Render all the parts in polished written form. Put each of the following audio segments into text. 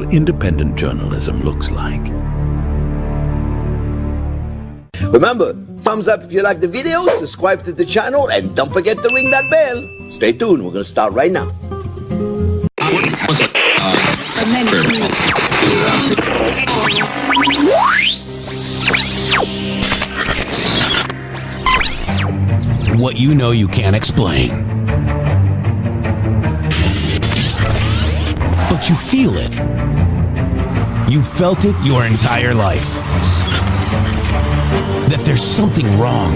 independent journalism looks like. Remember, thumbs up if you like the video, subscribe to the channel, and don't forget to ring that bell. Stay tuned, we're going to start right now. What you know you can't explain. But you feel it. You felt it your entire life. That there's something wrong.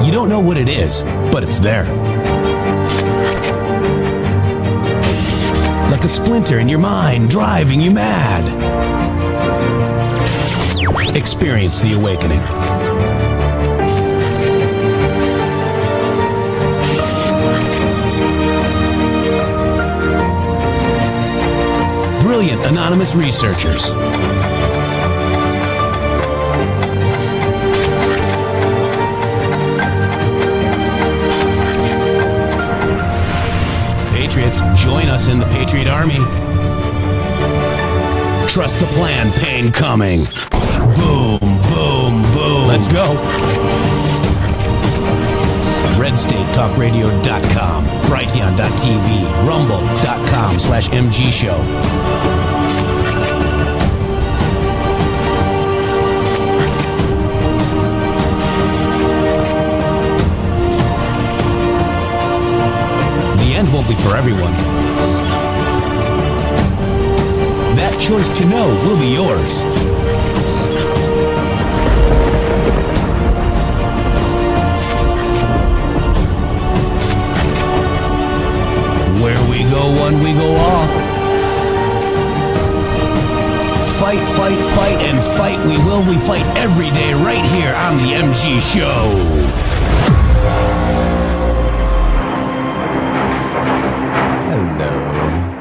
You don't know what it is, but it's there. Like a splinter in your mind, driving you mad. Experience the awakening. Brilliant anonymous researchers. Patriots, join us in the Patriot Army. Trust the plan, pain coming. Boom, boom, boom. Let's go. RedStateTalkRadio.com, Brighteon.tv, Rumble.com/MG Show. The end won't be for everyone. That choice to know will be yours. Where we go one, we go all. Fight, fight, fight, and fight we will. We fight every day right here on the MG Show.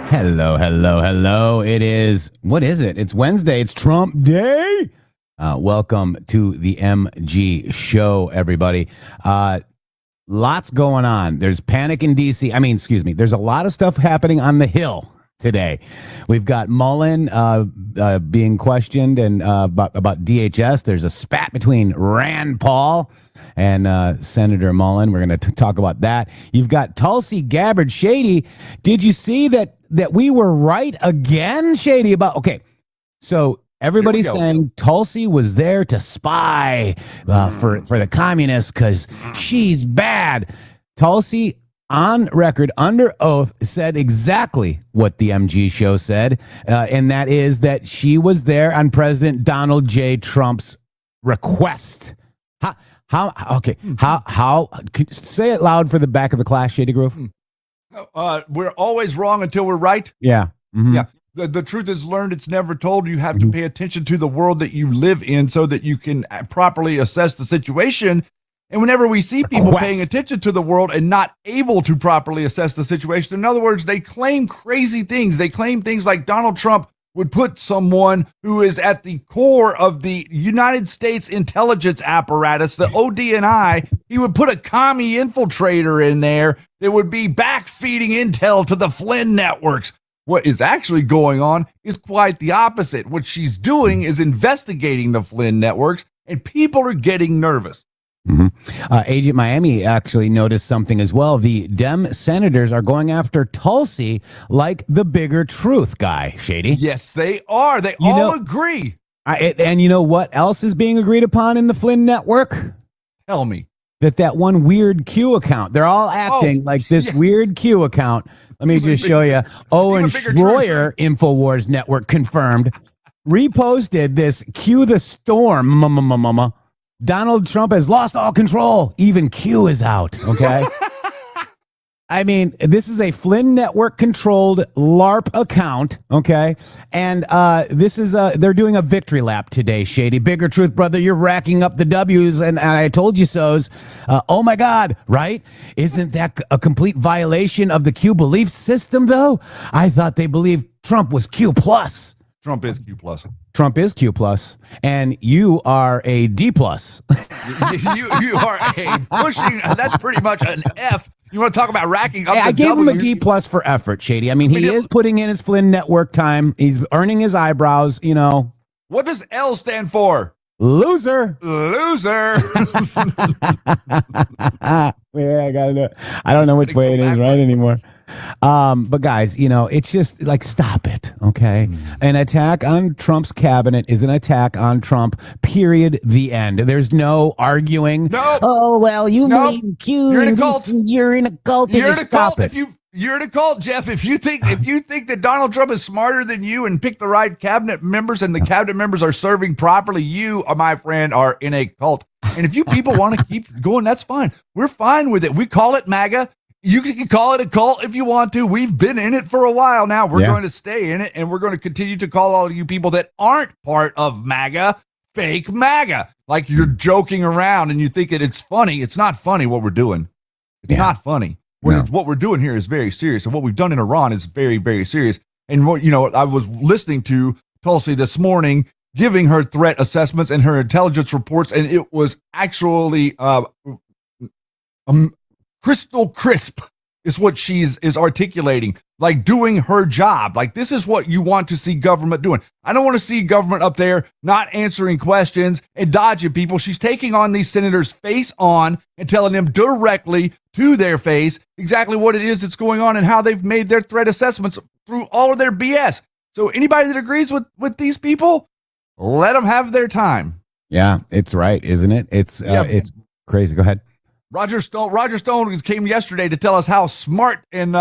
Hello. It is, what is it? It's Wednesday. It's Trump Day. Welcome to the MG Show, everybody. Lots going on. There's panic in DC. There's a lot of stuff happening on the Hill today. We've got Mullin being questioned and about DHS. There's a spat between Rand Paul and Senator Mullin. We're going to talk about that. You've got Tulsi Gabbard. Shady, did you see that we were right again, Shady? Okay, so everybody's saying Tulsi was there to spy for the communists because she's bad. Tulsi, on record, under oath, said exactly what the MG Show said, and that is that she was there on President Donald J. Trump's request. How? Say it loud for the back of the class, Shady Grove. We're always wrong until we're right. Yeah. Mm-hmm. Yeah. The truth is learned, it's never told. You have to pay attention to the world that you live in so that you can properly assess the situation. And whenever we see people paying attention to the world and not able to properly assess the situation, in other words, they claim crazy things. They claim things like Donald Trump would put someone who is at the core of the United States intelligence apparatus, the ODNI, he would put a commie infiltrator in there that would be backfeeding intel to the Flynn networks. What is actually going on is quite the opposite. What she's doing is investigating the Flynn networks, and people are getting nervous. Agent Miami actually noticed something as well. The Dem senators are going after Tulsi like the bigger truth guy, Shady. Yes, they are. They all agree. And you know what else is being agreed upon in the Flynn network? Tell me. That one weird Q account. They're all acting like this weird Q account. Let me just show you. Owen Schroyer, InfoWars Network confirmed, reposted this Q the Storm. Donald Trump has lost all control. Even Q is out. Okay. I mean, this is a Flynn Network controlled LARP account. Okay. And this is they're doing a victory lap today, Shady. Bigger truth, brother. You're racking up the W's and I told you so's. Oh my God. Right. Isn't that a complete violation of the Q belief system though? I thought they believed Trump was Q plus. Trump is Q plus. Trump is Q plus, and you are a D plus. you are a pushing. That's pretty much an F. You want to talk about racking up? Hey, the I gave him a W's? D plus for effort, Shady. I mean, he is putting in his Flynn network time. He's earning his eyebrows. You know, What does L stand for? loser. Loser. Yeah, I gotta know. I don't know which way it is right anymore. But guys, you know, it's just like, stop it. Okay. An attack on Trump's cabinet is an attack on Trump, period. The end. There's no arguing. No. Oh, well, you Nope. made Q. You're in a cult. You're in a cult. You're in a Stop cult. it. You're in a cult, Jeff. If you think that Donald Trump is smarter than you and pick the right cabinet members and the cabinet members are serving properly, you, my friend, are in a cult. And if you people want to keep going, that's fine. We're fine with it. We call it MAGA. You can call it a cult if you want to. We've been in it for a while now. We're going to stay in it, and we're going to continue to call all of you people that aren't part of MAGA fake MAGA. Like you're joking around and you think that it's funny. It's not funny what we're doing. It's not funny. What we're doing here is very serious, and what we've done in Iran is very, very serious. And what I was listening to Tulsi this morning, giving her threat assessments and her intelligence reports, and it was actually crystal crisp. Is what she's articulating, like doing her job. Like this is what you want to see government doing. I don't want to see government up there not answering questions and dodging people. She's taking on these senators face on and telling them directly to their face exactly what it is that's going on and how they've made their threat assessments through all of their BS. So anybody that agrees with these people, let them have their time. Yeah, it's right, isn't it? It's crazy. Go ahead. Roger Stone came yesterday to tell us how smart and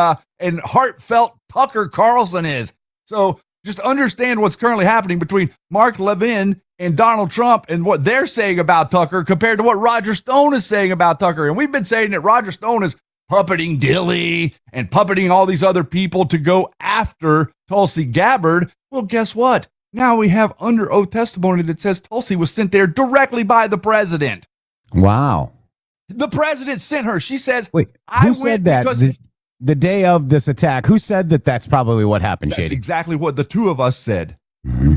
heartfelt Tucker Carlson is. So just understand what's currently happening between Mark Levin and Donald Trump and what they're saying about Tucker compared to what Roger Stone is saying about Tucker. And we've been saying that Roger Stone is puppeting Dilly and puppeting all these other people to go after Tulsi Gabbard. Well, guess what? Now we have under oath testimony that says Tulsi was sent there directly by the president. Wow. The president sent her. She says, wait, who said that? The day of this attack, who said that that's probably what happened, That's Shady? exactly what the two of us said.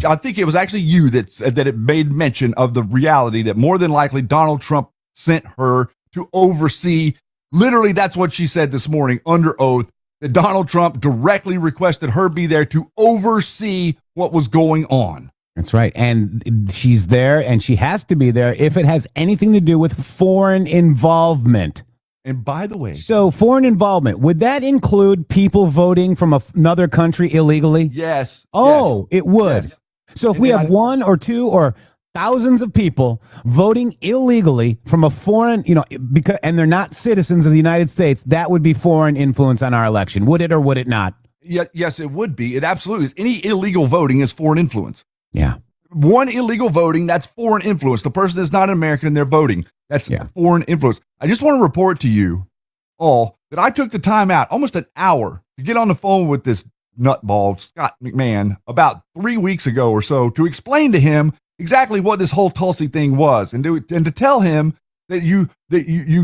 I think it was actually you that said that it made mention of the reality that more than likely Donald Trump sent her to oversee. Literally, that's what she said this morning under oath, that Donald Trump directly requested her be there to oversee what was going on. That's right. And she's there, and she has to be there if it has anything to do with foreign involvement. And by the way, so foreign involvement, would that include people voting from another country illegally? Yes. Oh, it would. Yes. So if we have one or two or thousands of people voting illegally from a foreign, and they're not citizens of the United States, that would be foreign influence on our election. Would it or would it not? Yes, it would be. It absolutely is. Any illegal voting is foreign influence. Yeah. One illegal voting, that's foreign influence. The person is not an American, they're voting. That's foreign influence. I just want to report to you all that I took the time out, almost an hour, to get on the phone with this nutball, Scott McMahon, about 3 weeks ago or so, to explain to him exactly what this whole Tulsi thing was, and to tell him that you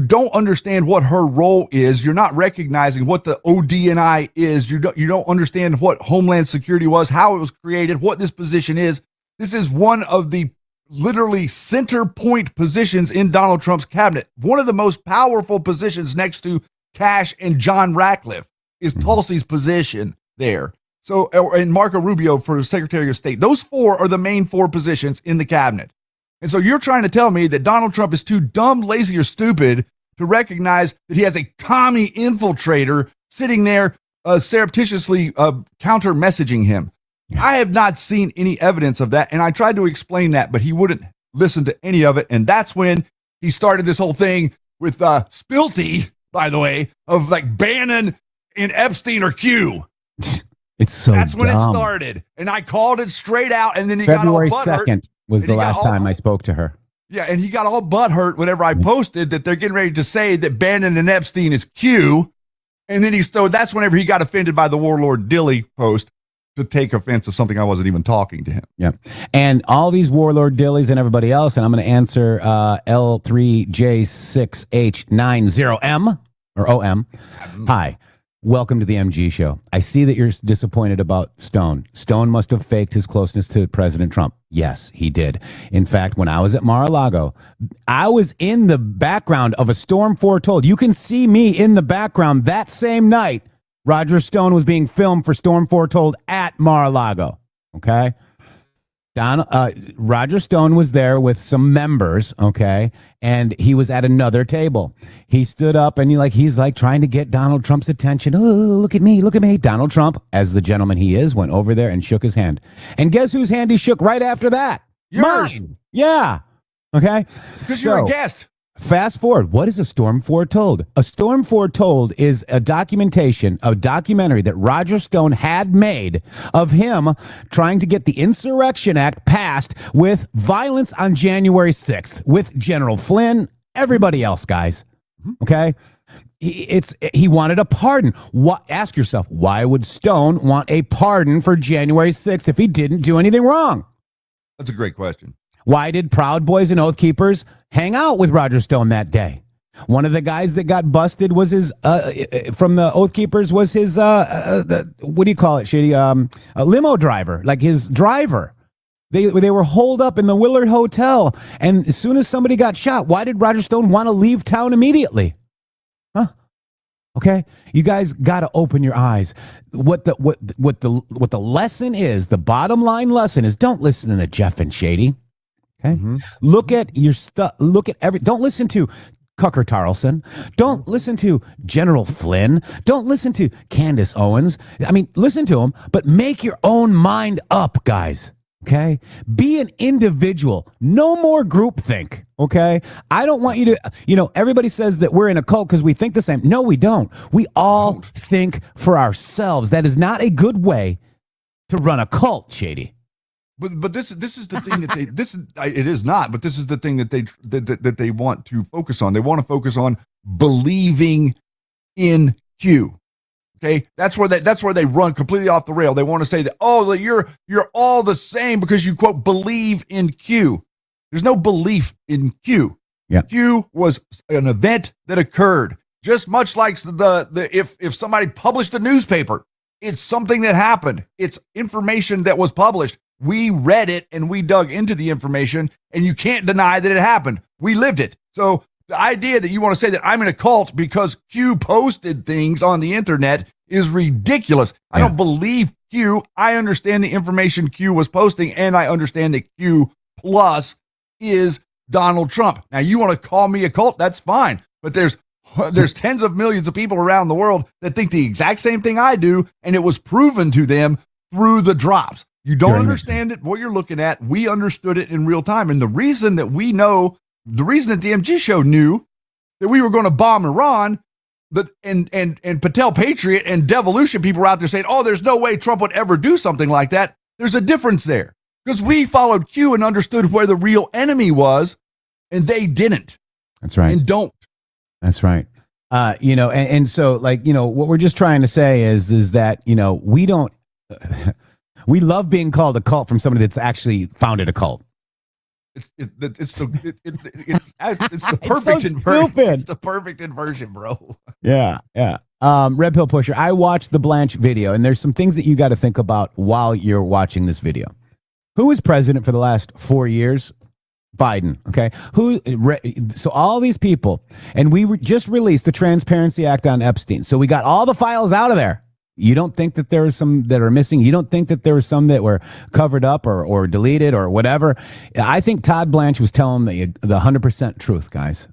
don't understand what her role is. You're not recognizing what the ODNI is. You don't understand what Homeland Security was, how it was created, what this position is. This is one of the literally center point positions in Donald Trump's cabinet. One of the most powerful positions next to Cash and John Ratcliffe is Tulsi's position there. So, and Marco Rubio for Secretary of State. Those four are the main four positions in the cabinet. And so you're trying to tell me that Donald Trump is too dumb, lazy, or stupid to recognize that he has a commie infiltrator sitting there surreptitiously counter messaging him. I have not seen any evidence of that. And I tried to explain that, but he wouldn't listen to any of it. And that's when he started this whole thing with Spilty, by the way, of like Bannon and Epstein or Q. It's so That's when dumb. it started. And I called it straight out. And then he February got all butthurt. 2nd was the last time I spoke to her. Yeah, and he got all butthurt whenever I posted that they're getting ready to say that Bannon and Epstein is Q. And then that's whenever he got offended by the Warlord Dilly post to take offense of something I wasn't even talking to him. Yeah. And all these Warlord Dillies and everybody else, and I'm going to answer L3J6H90M or OM. Hi. Welcome to the MG show. I see that you're disappointed about Stone. Stone must have faked his closeness to President Trump. Yes, he did. In fact, when I was at Mar-a-Lago, I was in the background of a storm foretold. You can see me in the background that same night. Roger Stone was being filmed for Storm Foretold at Mar-a-Lago. Okay? Roger Stone was there with some members, okay, and he was at another table. He stood up and he's trying to get Donald Trump's attention. Oh, look at me, look at me. Donald Trump, as the gentleman he is, went over there and shook his hand. And guess whose hand he shook right after that? Yours. Mine. Yeah. Okay. Because you're a guest. Fast forward. What is a storm foretold? A storm foretold is a documentary that Roger Stone had made of him trying to get the Insurrection Act passed with violence on January 6th with General Flynn, everybody else, guys. Okay. He wanted a pardon. Ask yourself, why would Stone want a pardon for January 6th if he didn't do anything wrong? That's a great question. Why did Proud Boys and Oath Keepers hang out with Roger Stone that day? One of the guys that got busted was his, from the Oath Keepers was his, what do you call it, Shady? A limo driver, like his driver. They were holed up in the Willard Hotel. And as soon as somebody got shot, why did Roger Stone want to leave town immediately? Huh? Okay, you guys got to open your eyes. What the lesson is, the bottom line lesson is, don't listen to Jeff and Shady. Okay, look at your stuff. Look at don't listen to Tucker Carlson. Don't listen to General Flynn. Don't listen to Candace Owens. I mean, listen to them, but make your own mind up, guys. Okay, be an individual. No more groupthink. Okay, I don't want you to. Everybody says that we're in a cult because we think the same. No, we don't. We all think for ourselves. That is not a good way to run a cult, Shady. But this is the thing that it is not. But this is the thing that they want to focus on. They want to focus on believing in Q. Okay, that's where they run completely off the rail. They want to say that you're all the same because you quote believe in Q. There's no belief in Q. Yeah. Q was an event that occurred, just much like if somebody published a newspaper, it's something that happened. It's information that was published. We read it and we dug into the information, and you can't deny that it happened. We lived it. So the idea that you want to say that I'm in a cult because Q posted things on the internet is ridiculous. Yeah. I don't believe Q. I understand the information Q was posting, and I understand that Q plus is Donald Trump. Now, you want to call me a cult? That's fine. But there's tens of millions of people around the world that think the exact same thing I do, and it was proven to them through the drops. You don't understand it, what you're looking at. We understood it in real time. And the reason that the MG show knew that we were going to bomb Iran, and Patel Patriot and devolution people were out there saying, oh, there's no way Trump would ever do something like that. There's a difference there because we followed Q and understood where the real enemy was, and they didn't. That's right. And don't. That's right. And so what we're just trying to say is that, we don't, we love being called a cult from somebody that's actually founded a cult. It's the perfect so inversion. It's the perfect inversion, bro. Yeah. Red Pill Pusher. I watched the Blanche video, and there's some things that you got to think about while you're watching this video. Who was president for the last 4 years? Biden. Okay. So all these people, and we just released the Transparency Act on Epstein. So we got all the files out of there. You don't think that there are some that are missing? You don't think that there were some that were covered up or deleted or whatever? I think Todd Blanche was telling the 100% truth, guys.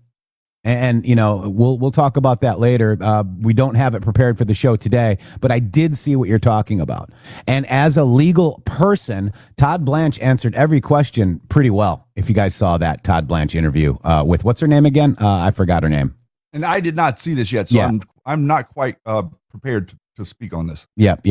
And we'll talk about that later. We don't have it prepared for the show today, but I did see what you're talking about. And as a legal person, Todd Blanche answered every question pretty well. If you guys saw that Todd Blanche interview with what's her name again? I forgot her name. And I did not see this yet, so yeah. I'm not quite prepared to speak on this. Yep.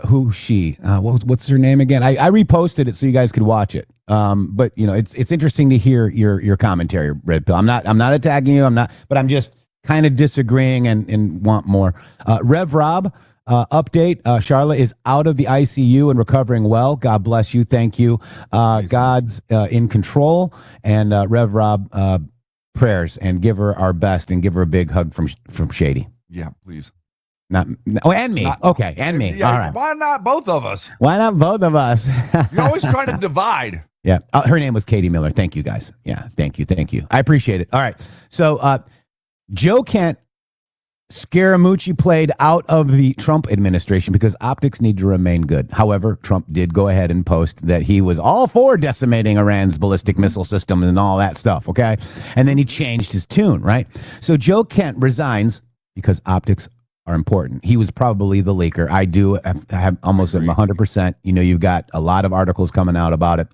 Who she? What's her name again? I reposted it so you guys could watch it. But it's interesting to hear your commentary, Red Pill. I'm not attacking you. But I'm just kind of disagreeing and want more. Rev Rob, update. Charlotte is out of the ICU and recovering well. God bless you. Thank you. God's in control. And Rev Rob, prayers, and give her our best and give her a big hug from Shady. Yeah, please. Not, oh, and me. Okay, and me. Yeah, all right. why not both of us? Why not both of us? You're always trying to divide. Yeah. Her name was Katie Miller. Thank you, guys. Yeah. Thank you. I appreciate it. All right. So Joe Kent Scaramucci played out of the Trump administration because optics need to remain good. However, Trump did go ahead and post that he was all for decimating Iran's ballistic missile system and all that stuff. Okay. And then he changed his tune. Right. So Joe Kent resigns because optics are important. He was probably the leaker. I have almost 100%. You know, you've got a lot of articles coming out about it.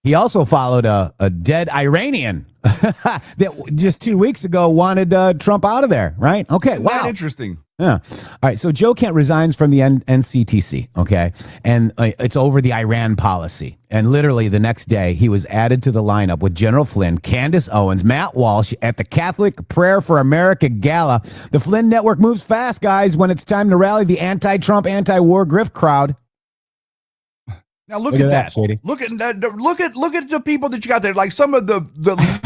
He also followed a dead Iranian that just 2 weeks ago wanted Trump out of there, right? Okay, wow. Interesting. Yeah. All right, so Joe Kent resigns from the NCTC, okay? And it's over the Iran policy. And literally the next day, he was added to the lineup with General Flynn, Candace Owens, Matt Walsh at the Catholic Prayer for America Gala. The Flynn Network moves fast, guys, when it's time to rally the anti-Trump, anti-war grift crowd. Now look at that. Shady. Look at the people that you got there. Like some of the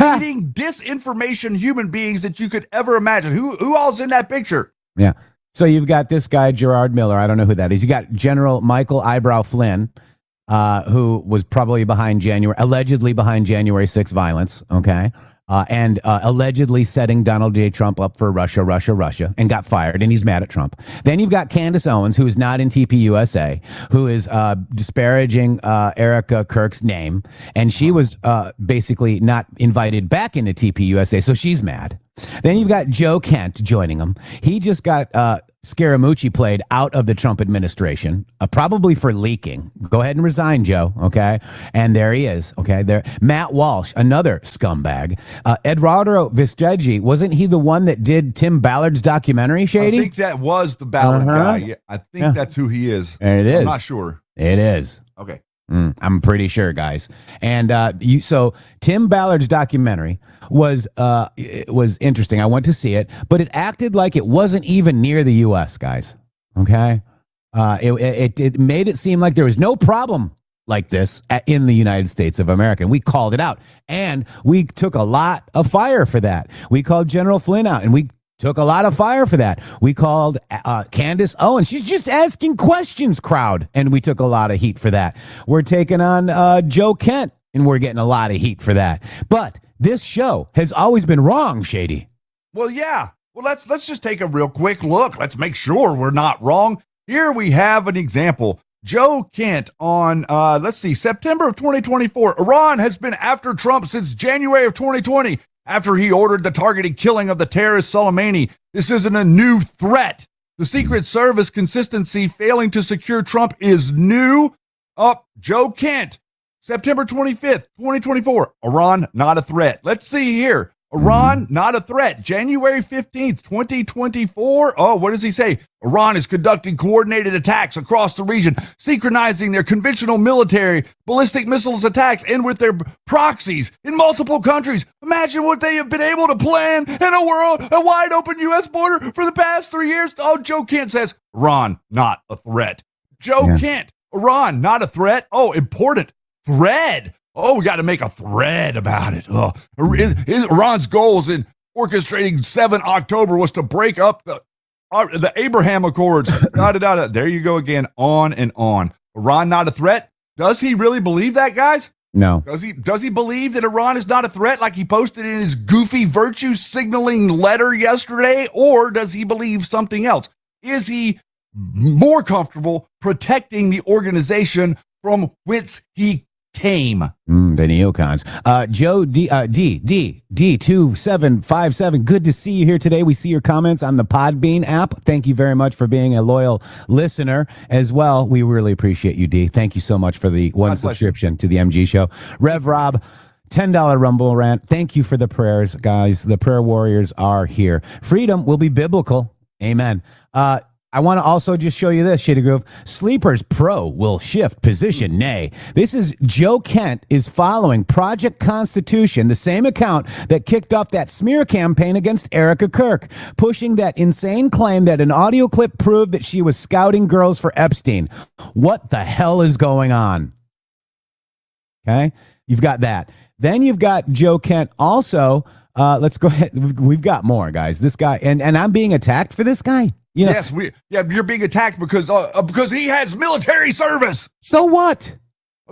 leading disinformation human beings that you could ever imagine. Who all's in that picture? Yeah. So you've got this guy, Gerard Miller. I don't know who that is. You got General Michael Eyebrow Flynn, who was probably allegedly behind January 6th violence. Okay. And allegedly setting Donald J. Trump up for Russia, and got fired, and he's mad at Trump. Then you've got Candace Owens, who is not in TPUSA, who is disparaging Erica Kirk's name, and she was basically not invited back into TPUSA, so she's mad. Then you've got Joe Kent joining him. He just got Scaramucci played out of the Trump administration, probably for leaking. Go ahead and resign, Joe, okay? And there he is, okay? There, Matt Walsh, another scumbag. Eduardo Vistegi, wasn't he the one that did Tim Ballard's documentary, Shady? I think that was the Ballard guy. Yeah, I think that's who he is. And it is. I'm not sure. It is. Okay. I'm pretty sure, guys. And so Tim Ballard's documentary was interesting. I went to see it, but it acted like it wasn't even near the U.S., guys. Okay, it made it seem like there was no problem like this in the United States of America. And we called it out, and we took a lot of fire for that. We called General Flynn out, and we took a lot of fire for that. We called Candace Owens. She's just asking questions, crowd. And we took a lot of heat for that. We're taking on Joe Kent, and we're getting a lot of heat for that. But this show has always been wrong, Shady. Well, yeah. Well, let's just take a real quick look. Let's make sure we're not wrong. Here we have an example. Joe Kent on, September of 2024. Iran has been after Trump since January of 2020. After he ordered the targeted killing of the terrorist Soleimani. This isn't a new threat. The Secret Service consistency failing to secure Trump is new. Joe Kent, September 25th, 2024. Iran, not a threat. Let's see here. Iran, not a threat. January 15th, 2024. Oh, what does he say? Iran is conducting coordinated attacks across the region, synchronizing their conventional military, ballistic missiles attacks, and with their proxies in multiple countries. Imagine what they have been able to plan in a wide open U.S. border for the past 3 years. Oh, Joe Kent says, Iran, not a threat. Joe Kent, Iran, not a threat. Oh, important. Thread. Oh, we got to make a thread about it. Iran's goals in orchestrating 7 October was to break up the Abraham Accords. There you go again, on and on. Iran not a threat? Does he really believe that, guys? No. Does he believe that Iran is not a threat like he posted in his goofy virtue signaling letter yesterday? Or does he believe something else? Is he more comfortable protecting the organization from whence he came? The neocons. Joe D2757. Good to see you here today. We see your comments on the Podbean app. Thank you very much for being a loyal listener as well. We really appreciate you, D. Thank you so much for the one subscription to the MG show. Rev Rob, $10 Rumble rant. Thank you for the prayers, guys. The prayer warriors are here. Freedom will be biblical. Amen. I want to also just show you this, Shady Groove. Sleepers Pro will shift position. Nay. This is Joe Kent is following Project Constitution, the same account that kicked off that smear campaign against Erica Kirk, pushing that insane claim that an audio clip proved that she was scouting girls for Epstein. What the hell is going on? Okay, you've got that. Then you've got Joe Kent also. Let's go ahead. We've got more, guys. This guy, and I'm being attacked for this guy. You know, Yes, you're being attacked because he has military service. so what?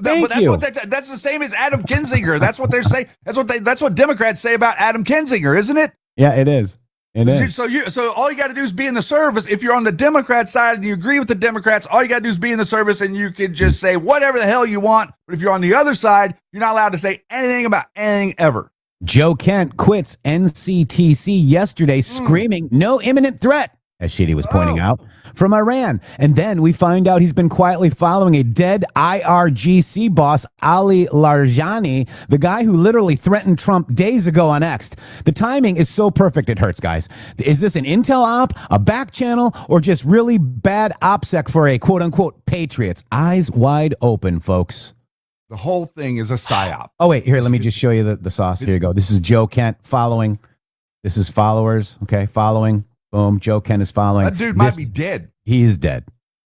Thank you. That's the same as Adam Kinzinger. That's what they're saying. That's what Democrats say about Adam Kinzinger, isn't it? Yeah, it is. It is. So all you got to do is be in the service. If you're on the Democrat side and you agree with the Democrats, all you got to do is be in the service, and you can just say whatever the hell you want. But if you're on the other side, you're not allowed to say anything about anything ever. Joe Kent quits NCTC yesterday, screaming no imminent threat, as Sheedy was pointing out, from Iran. And then we find out he's been quietly following a dead IRGC boss, Ali Larjani, the guy who literally threatened Trump days ago on X. The timing is so perfect it hurts, guys. Is this an intel op, a back channel, or just really bad OPSEC for a quote-unquote Patriots? Eyes wide open, folks. The whole thing is a psyop. Oh, wait, here, let me just show you the sauce. Here you go. This is Joe Kent following. This is followers, okay, following. Boom, Joe Kent is following. That dude might be dead. He is dead.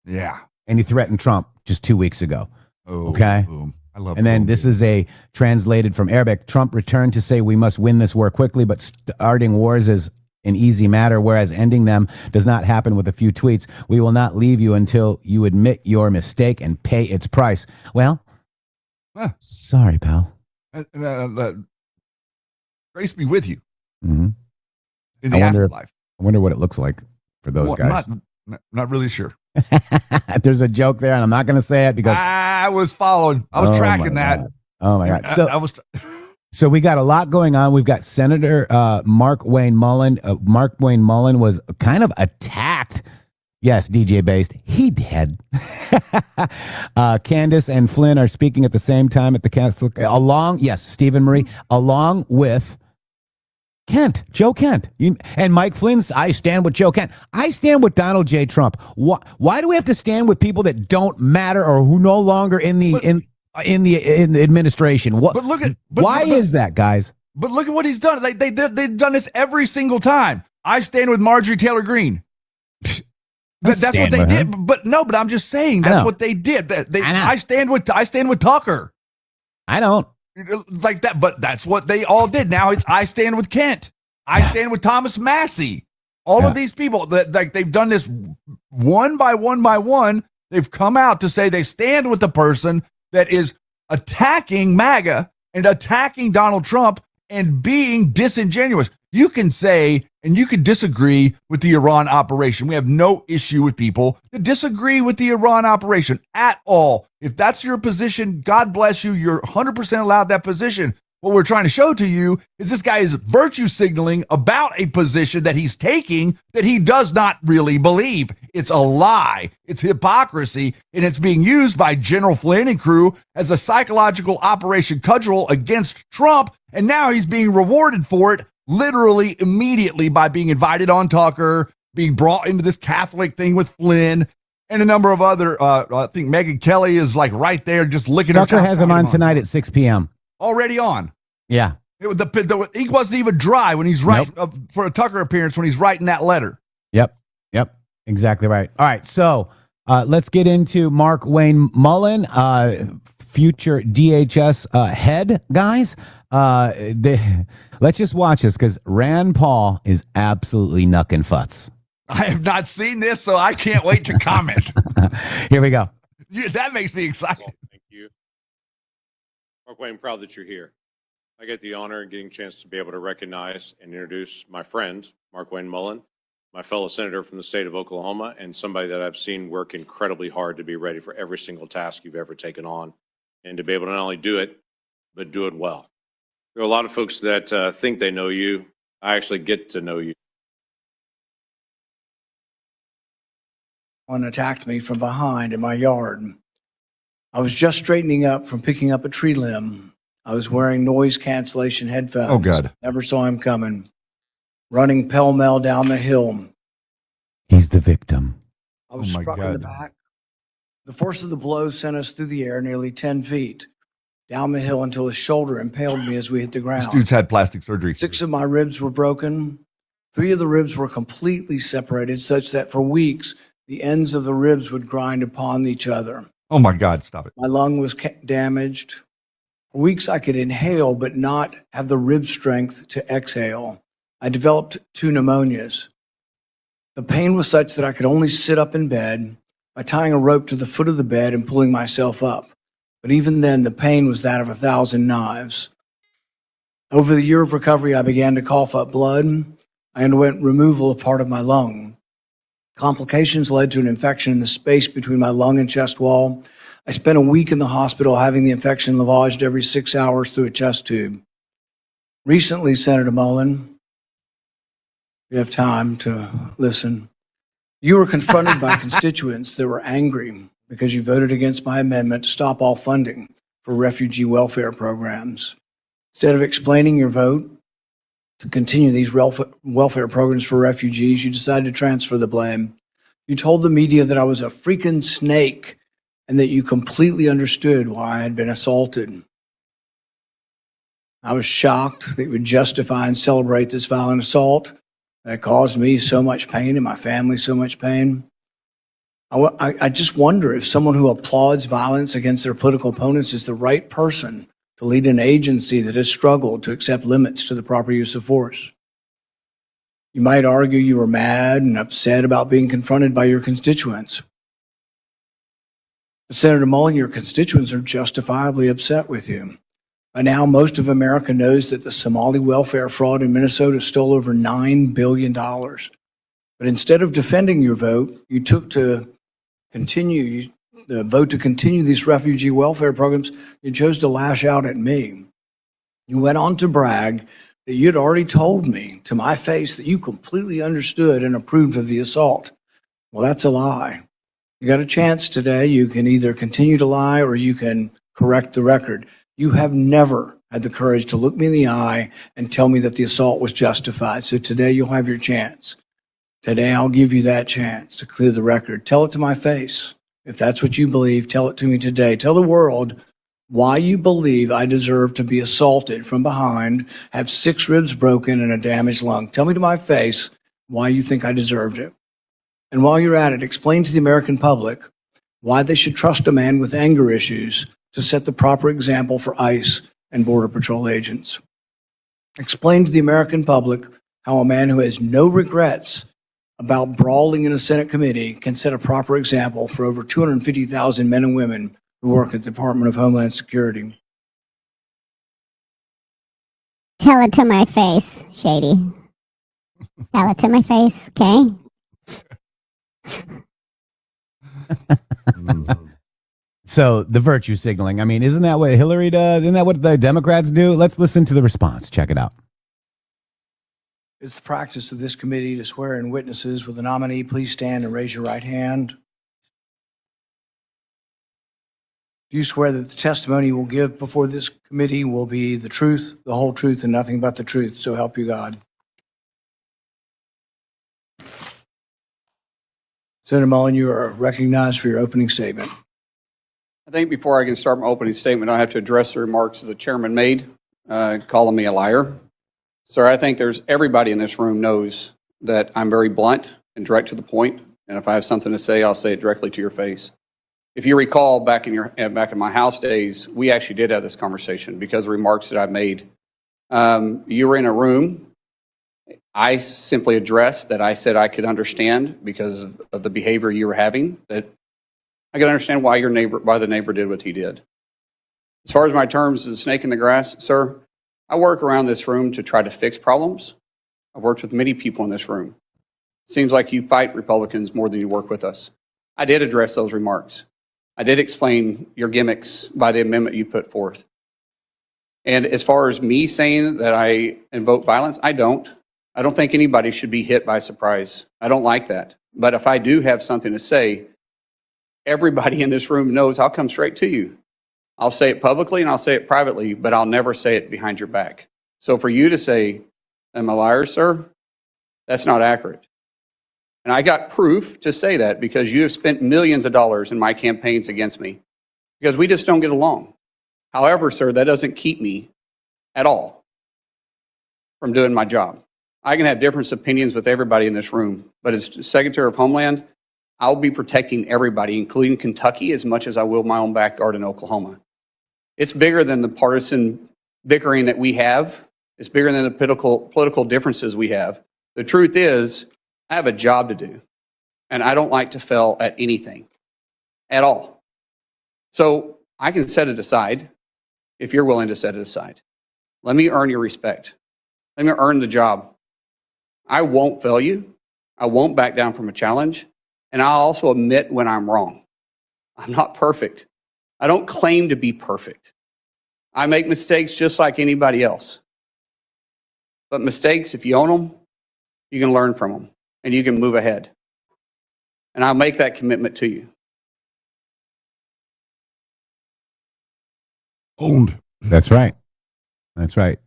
Yeah. And he threatened Trump just 2 weeks ago. Oh, okay. Boom. I love. And then this is a translated from Arabic. Trump returned to say we must win this war quickly, but starting wars is an easy matter, whereas ending them does not happen with a few tweets. We will not leave you until you admit your mistake and pay its price. Well, sorry, pal. Grace be with you Mm-hmm. in the afterlife. I wonder what it looks like for those guys. Not really sure. There's a joke there, and I'm not going to say it because I was following. I was tracking that. God. Oh my God! So I was. So we got a lot going on. We've got Senator Markwayne Mullin. Markwayne Mullin was kind of attacked. Yes, DJ based. He did. Candace and Flynn are speaking at the same time at the Catholic. Stephen Marie, along with Kent, Joe Kent, and Mike Flynn's. I stand with Joe Kent. I stand with Donald J. Trump. Why do we have to stand with people that don't matter or who no longer in the administration? Why is that, guys? But look at what he's done. Like they've done this every single time. I stand with Marjorie Taylor Greene. That's what they did. But I'm just saying that's what they did. I stand with Tucker. I don't. Like that, but that's what they all did. Now it's I stand with Kent. I stand with Thomas Massey. All of these people that like they've done this one by one. They've come out to say they stand with the person that is attacking MAGA and attacking Donald Trump and being disingenuous. You can say and you can disagree with the Iran operation. We have no issue with people that disagree with the Iran operation at all. If that's your position, God bless you. You're 100% allowed that position. What we're trying to show to you is this guy is virtue signaling about a position that he's taking that he does not really believe. It's a lie. It's hypocrisy, and it's being used by General Flynn and crew as a psychological operation cudgel against Trump, and now he's being rewarded for it literally immediately by being invited on Tucker, being brought into this Catholic thing with Flynn, and a number of other, I think Megyn Kelly is like right there just licking Tucker has him on tonight at 6 p.m. Already on. Yeah. He wasn't even dry when he's writing for a Tucker appearance when he's writing that letter. Yep. Exactly right. All right. So let's get into Markwayne Mullin, future DHS head, guys. Let's just watch this because Rand Paul is absolutely knucking futz. I have not seen this, so I can't wait to comment. Here we go. That makes me excited. Well, thank you. Markwayne, I'm proud that you're here. I get the honor of getting a chance to be able to recognize and introduce my friend, Markwayne Mullin, my fellow senator from the state of Oklahoma, and somebody that I've seen work incredibly hard to be ready for every single task you've ever taken on, and to be able to not only do it, but do it well. There are a lot of folks that think they know you. I actually get to know you. One attacked me from behind in my yard. I was just straightening up from picking up a tree limb. I was wearing noise cancellation headphones. Oh, God. Never saw him coming. Running pell-mell down the hill. He's the victim. I was struck in the back. The force of the blow sent us through the air nearly 10 feet, down the hill until his shoulder impaled me as we hit the ground. This dude's had plastic surgery. 6 of my ribs were broken. 3 of the ribs were completely separated, such that for weeks, the ends of the ribs would grind upon each other. Oh, my God, stop it. My lung was damaged. For weeks, I could inhale, but not have the rib strength to exhale. I developed 2 pneumonias. The pain was such that I could only sit up in bed by tying a rope to the foot of the bed and pulling myself up. But even then, the pain was that of 1,000 knives. Over the year of recovery, I began to cough up blood. I underwent removal of part of my lung. Complications led to an infection in the space between my lung and chest wall. I spent a week in the hospital having the infection lavaged every 6 hours through a chest tube. Recently, Senator Mullin, you have time to listen. You were confronted by constituents that were angry because you voted against my amendment to stop all funding for refugee welfare programs. Instead of explaining your vote to continue these welfare programs for refugees, you decided to transfer the blame. You told the media that I was a freaking snake and that you completely understood why I had been assaulted. I was shocked that you would justify and celebrate this violent assault that caused me so much pain and my family so much pain. I just wonder if someone who applauds violence against their political opponents is the right person to lead an agency that has struggled to accept limits to the proper use of force. You might argue you were mad and upset about being confronted by your constituents. But Senator Mullin, your constituents are justifiably upset with you. By now, most of America knows that the Somali welfare fraud in Minnesota stole over $9 billion. But instead of defending your vote, you took to continue the vote to continue these refugee welfare programs. You chose to lash out at me. You went on to brag that you had already told me to my face that you completely understood and approved of the assault. Well, that's a lie. You got a chance today. You can either continue to lie or you can correct the record. You have never had the courage to look me in the eye and tell me that the assault was justified. So today you'll have your chance. Today I'll give you that chance to clear the record. Tell it to my face. If that's what you believe, tell it to me today. Tell the world why you believe I deserve to be assaulted from behind, have 6 ribs broken and a damaged lung. Tell me to my face why you think I deserved it. And while you're at it, explain to the American public why they should trust a man with anger issues to set the proper example for ICE and Border Patrol agents. Explain to the American public how a man who has no regrets about brawling in a Senate committee can set a proper example for over 250,000 men and women who work at the Department of Homeland Security. Tell it to my face, Shady. Tell it to my face, okay? So the virtue signaling, I mean, isn't that what Hillary does? Isn't that what the Democrats do? Let's listen to the response. Check it out. It's the practice of this committee to swear in witnesses. Will the nominee please stand and raise your right hand? Do you swear that the testimony you will give before this committee will be the truth, the whole truth, and nothing but the truth? So help you God. Senator Mullin, you are recognized for your opening statement. I think before I can start my opening statement, I have to address the remarks that the chairman made, calling me a liar. Sir, I think everybody in this room knows that I'm very blunt and direct to the point, and if I have something to say, I'll say it directly to your face. If you recall, back in my House days, we actually did have this conversation because of remarks that I made. You were in a room. I simply addressed that I said I could understand because of the behavior you were having, that I could understand why the neighbor did what he did. As far as my terms of the snake in the grass, sir, I work around this room to try to fix problems. I've worked with many people in this room. Seems like you fight Republicans more than you work with us. I did address those remarks. I did explain your gimmicks by the amendment you put forth. And as far as me saying that I invoke violence, I don't. I don't think anybody should be hit by surprise. I don't like that. But if I do have something to say, everybody in this room knows I'll come straight to you. I'll say it publicly and I'll say it privately, but I'll never say it behind your back. So for you to say, I'm a liar, sir, that's not accurate. And I got proof to say that because you have spent millions of dollars in my campaigns against me because we just don't get along. However, sir, that doesn't keep me at all from doing my job. I can have different opinions with everybody in this room, but as Secretary of Homeland, I'll be protecting everybody, including Kentucky, as much as I will my own backyard in Oklahoma. It's bigger than the partisan bickering that we have. It's bigger than the political differences we have. The truth is, I have a job to do, and I don't like to fail at anything at all. So I can set it aside if you're willing to set it aside. Let me earn your respect. Let me earn the job. I won't fail you. I won't back down from a challenge. And I'll also admit when I'm wrong. I'm not perfect. I don't claim to be perfect. I make mistakes just like anybody else. But mistakes, if you own them, you can learn from them and you can move ahead. And I'll make that commitment to you. Owned. That's right. That's right.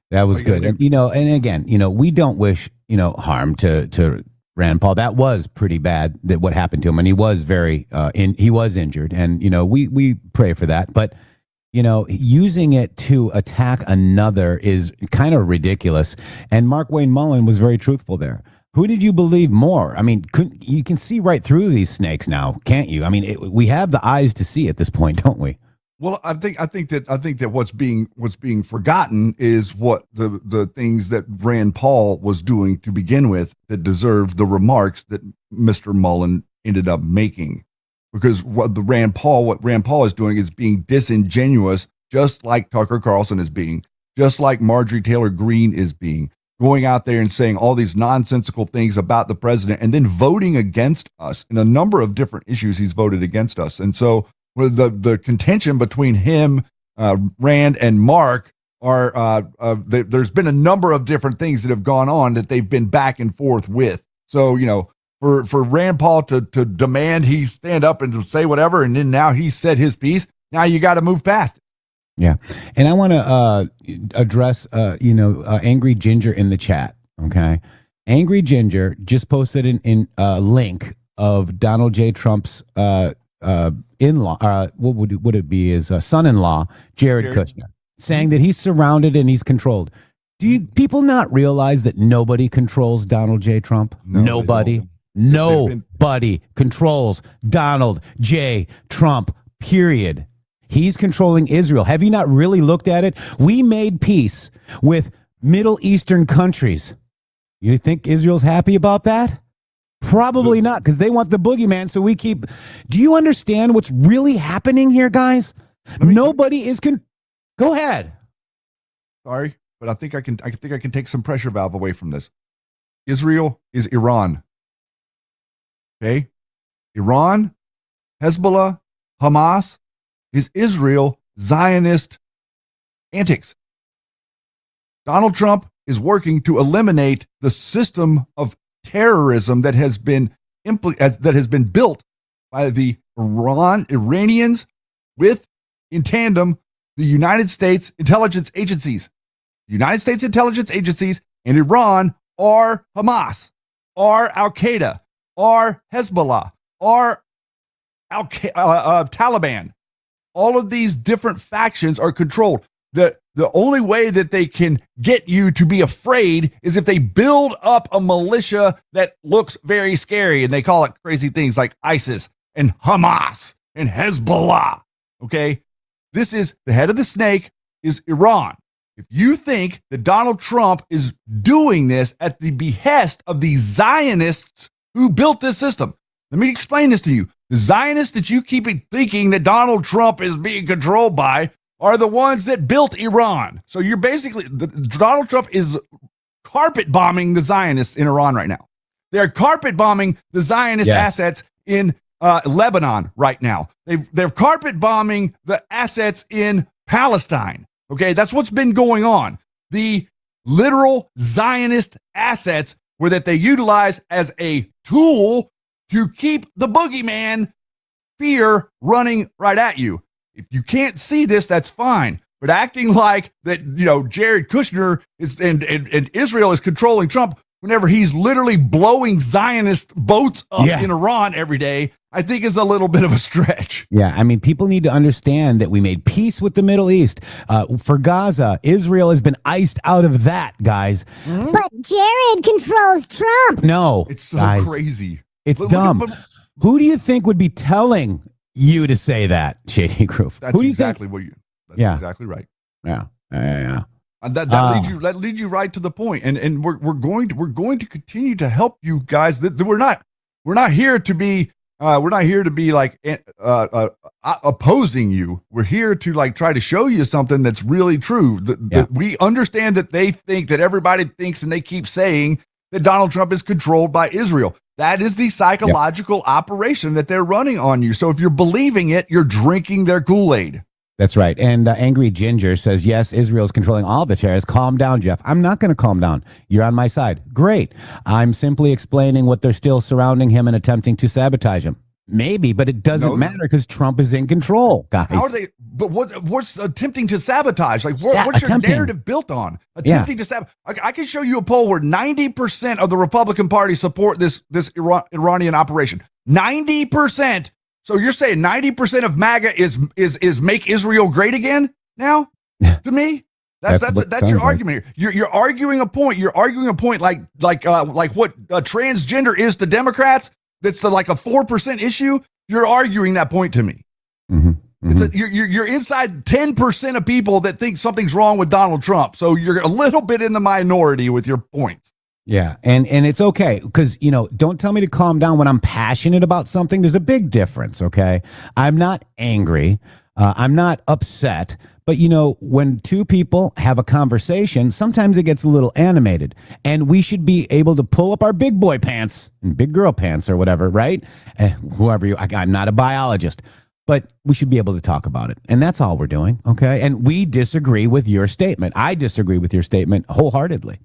That was good. And, and again, we don't wish, harm to Rand Paul. That was pretty bad, that what happened to him. And he was he was injured. And, we pray for that. But, using it to attack another is kind of ridiculous. And Markwayne Mullin was very truthful there. Who did you believe more? I mean, you can see right through these snakes now, can't you? I mean, we have the eyes to see at this point, don't we? Well, I think that what's being forgotten is what the things that Rand Paul was doing to begin with that deserved the remarks that Mr. Mullin ended up making. Because what Rand Paul is doing is being disingenuous, just like Tucker Carlson is being, just like Marjorie Taylor Greene is being, going out there and saying all these nonsensical things about the president and then voting against us in a number of different issues. He's voted against us. And so the contention between him, Rand, and Mark there's been a number of different things that have gone on that they've been back and forth with. So, for Rand Paul to demand he stand up and to say whatever, and then now he said his piece, now you got to move past it. Yeah. And I want to address, Angry Ginger in the chat. Okay. Angry Ginger just posted in a link of Donald J. Trump's in-law, what would it be, his son-in-law, Jared Kushner, saying that he's surrounded and he's controlled. Do you people not realize that nobody controls Donald J. Trump? No, Nobody controls Donald J. Trump, period. He's controlling Israel. Have you not really looked at it? We made peace with Middle Eastern countries. You think Israel's happy about that? Probably not, because they want the boogeyman, so we keep... Do you understand what's really happening here, guys? Nobody is... Go ahead. Sorry, but I think I can take some pressure valve away from this. Israel is Iran. Okay? Iran, Hezbollah, Hamas is Israel Zionist antics. Donald Trump is working to eliminate the system of terrorism that has been built by the Iranians with, in tandem, the United States intelligence agencies. The United States intelligence agencies and Iran are Hamas, are Al-Qaeda, are Hezbollah, are Taliban. All of these different factions are controlled. The only way that they can get you to be afraid is if they build up a militia that looks very scary, and they call it crazy things like ISIS and Hamas and Hezbollah. Okay? This is the head of the snake is Iran. If you think that Donald Trump is doing this at the behest of the Zionists who built this system, let me explain this to you. The Zionists that you keep thinking that Donald Trump is being controlled by are the ones that built Iran. So you're basically, Donald Trump is carpet bombing the Zionists in Iran right now. They're carpet bombing the Zionist assets in Lebanon right now. They're carpet bombing the assets in Palestine. Okay, that's what's been going on. The literal Zionist assets were that they utilize as a tool to keep the boogeyman fear running right at you. If you can't see this, that's fine. But acting like that, Jared Kushner is and Israel is controlling Trump whenever he's literally blowing Zionist boats up in Iran every day, I think is a little bit of a stretch. Yeah, I mean, people need to understand that we made peace with the Middle East. For Gaza, Israel has been iced out of that, guys. But Jared controls Trump. No, it's so crazy. It's dumb. Who do you think would be telling you to say that, Shady Groove? That's Who do you exactly think? That's exactly right. Yeah. That leads you right to the point. And we're going to continue to help you guys. We're not here to be like opposing you. We're here to like try to show you something that's really true. That we understand that they think that everybody thinks, and they keep saying that Donald Trump is controlled by Israel. That is the psychological operation that they're running on you. So if you're believing it, you're drinking their Kool-Aid. That's right. And Angry Ginger says, yes, Israel is controlling all the terrorists. Calm down, Jeff. I'm not going to calm down. You're on my side. Great. I'm simply explaining what they're still surrounding him and attempting to sabotage him. Maybe, but it doesn't matter because Trump is in control, guys. How are they? But what's attempting to sabotage? Like, what's your narrative built on? Attempting to sabotage. I can show you a poll where 90% of the Republican Party support this Iranian operation. 90%. So you're saying 90% of MAGA is make Israel great again now? To me, that's your argument here. You're arguing a point. You're arguing a point like what transgender is to Democrats. That's like a 4% issue. You're arguing that point to me. You're inside 10% of people that think something's wrong with Donald Trump. So you're a little bit in the minority with your points. Yeah, and it's okay because, don't tell me to calm down when I'm passionate about something. There's a big difference, okay? I'm not angry. I'm not upset. But, when two people have a conversation, sometimes it gets a little animated. And we should be able to pull up our big boy pants and big girl pants or whatever, right? I'm not a biologist. But we should be able to talk about it. And that's all we're doing, okay? And we disagree with your statement. I disagree with your statement wholeheartedly.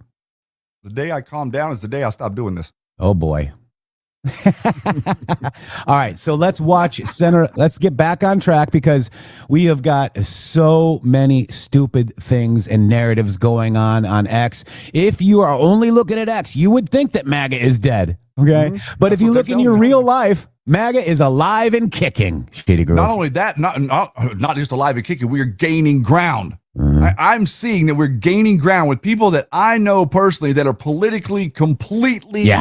The day I calm down is the day I stop doing this. Oh, boy. All right, so let's watch Senator. Let's get back on track because we have got so many stupid things and narratives going on X. If you are only looking at X, you would think that MAGA is dead, okay? But if you look in your real life, MAGA is alive and kicking. Shady girl. Not only that, not just alive and kicking, we are gaining ground. I'm seeing that we're gaining ground with people that I know personally that are politically completely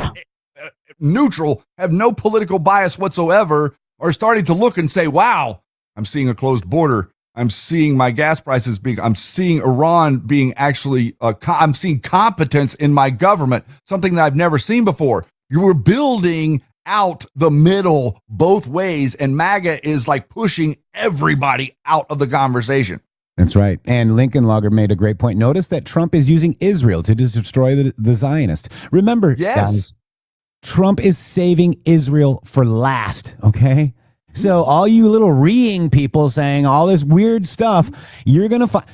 neutral, have no political bias whatsoever, are starting to look and say, wow, I'm seeing a closed border. I'm seeing my gas prices I'm seeing Iran being actually, I'm seeing competence in my government, something that I've never seen before. You were building out the middle both ways, and MAGA is like pushing everybody out of the conversation. That's right. And Lincoln Logger made a great point. Notice that Trump is using Israel to destroy the Zionists. Remember, guys, Trump is saving Israel for last, okay? So all you little reeing people saying all this weird stuff, you're going to find...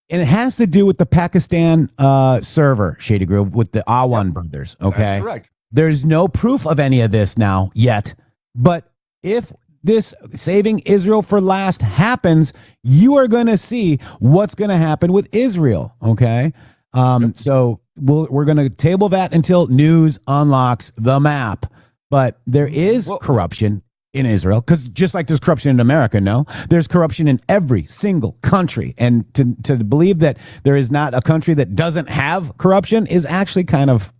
And it has to do with the Pakistan server, Shady Grove, with the Awan brothers, okay? That's correct. There's no proof of any of this now yet. But if this saving Israel for last happens, you are going to see what's going to happen with Israel, okay? So we're going to table that until news unlocks the map. But there is corruption in Israel, because just like there's corruption in America, there's corruption in every single country. And to believe that there is not a country that doesn't have corruption is actually kind of,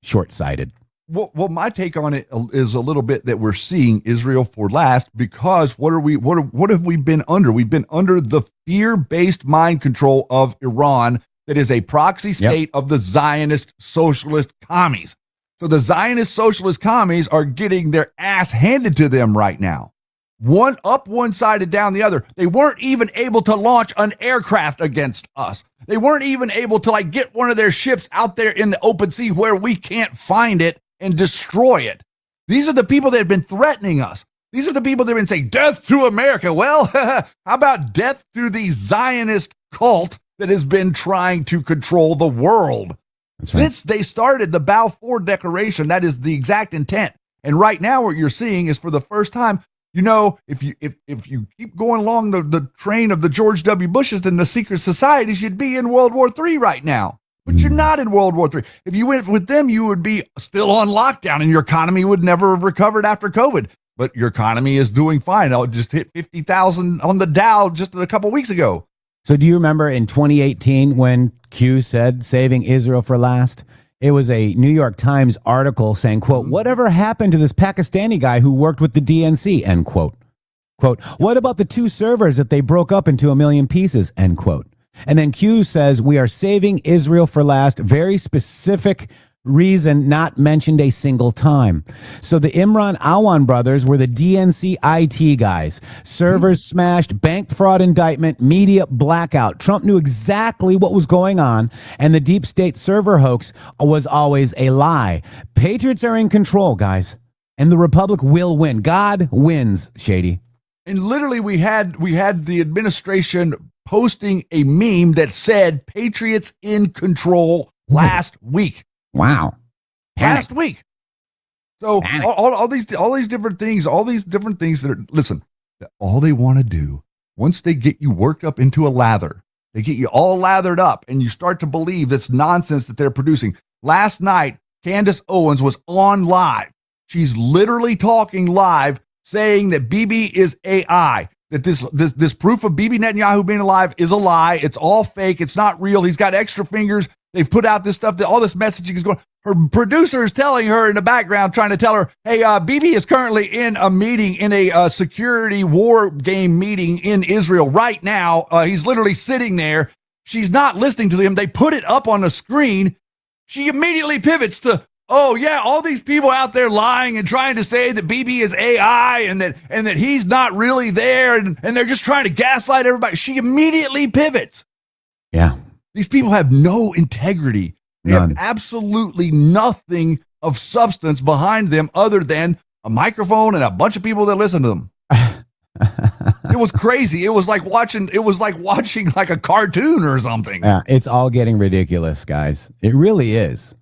short-sighted. Well, my take on it is a little bit that we're seeing Israel for last because what have we been under? We've been under the fear-based mind control of Iran that is a proxy state of the Zionist socialist commies. So the Zionist socialist commies are getting their ass handed to them right now. One up one side and down the other. They weren't even able to launch an aircraft against us. They weren't even able to get one of their ships out there in the open sea where we can't find it and destroy it. These are the people that have been threatening us. These are the people that have been saying, death to America. Well, how about death to the Zionist cult that has been trying to control the world? Since they started the Balfour Declaration, that is the exact intent. And right now what you're seeing is for the first time, if you keep going along the train of the George W. Bushes and the secret societies, you'd be in World War III right now. But you're not in World War III. If you went with them, you would be still on lockdown and your economy would never have recovered after COVID. But your economy is doing fine. It just hit 50,000 on the Dow just a couple weeks ago. So do you remember in 2018 when Q said saving Israel for last? It was a New York Times article saying, quote, whatever happened to this Pakistani guy who worked with the DNC, end quote. Quote, what about the two servers that they broke up into a million pieces, end quote. And then Q says, we are saving Israel for last. Very specific reason, not mentioned a single time. So the Imran Awan brothers were the DNC IT guys. Servers smashed, bank fraud indictment, media blackout. Trump knew exactly what was going on, and the deep state server hoax was always a lie. Patriots are in control, guys, and the Republic will win. God wins, Shady. And literally we had the administration posting a meme that said Patriots in control last week. Wow. Last week. So all these different things that are, listen, all they want to do, once they get you worked up into a lather, they get you all lathered up and you start to believe this nonsense that they're producing. Last night, Candace Owens was on live. She's literally talking live saying that Bibi is AI, that this proof of Bibi Netanyahu being alive is a lie. It's all fake. It's not real. He's got extra fingers. They've put out this stuff that all this messaging is going. Her producer is telling her in the background, trying to tell her, hey, Bibi is currently in a meeting, in a security war game meeting in Israel right now. He's literally sitting there. She's not listening to them. They put it up on the screen. She immediately pivots to, oh yeah, all these people out there lying and trying to say that Bibi is AI and that he's not really there and they're just trying to gaslight everybody. She immediately pivots. Yeah. These people have no integrity. They None. have absolutely nothing of substance behind them other than a microphone and a bunch of people that listen to them. It was crazy. It was like watching like a cartoon or something. Yeah, it's all getting ridiculous, guys. It really is.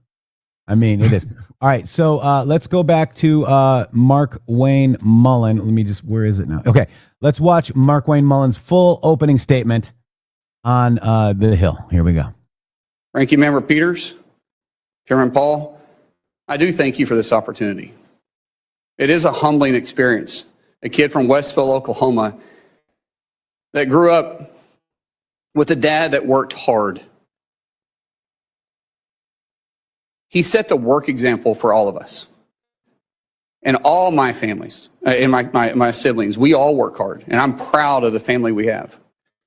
I mean, it is. All right, so let's go back to Markwayne Mullin. Let me just, where is it now? Okay, let's watch Markwayne Mullin's full opening statement on the Hill. Here we go. Ranking Member Peters, Chairman Paul, I do thank you for this opportunity. It is a humbling experience. A kid from Westville, Oklahoma, that grew up with a dad that worked hard. He set the work example for all of us. And all my families, and my siblings, we all work hard. And I'm proud of the family we have.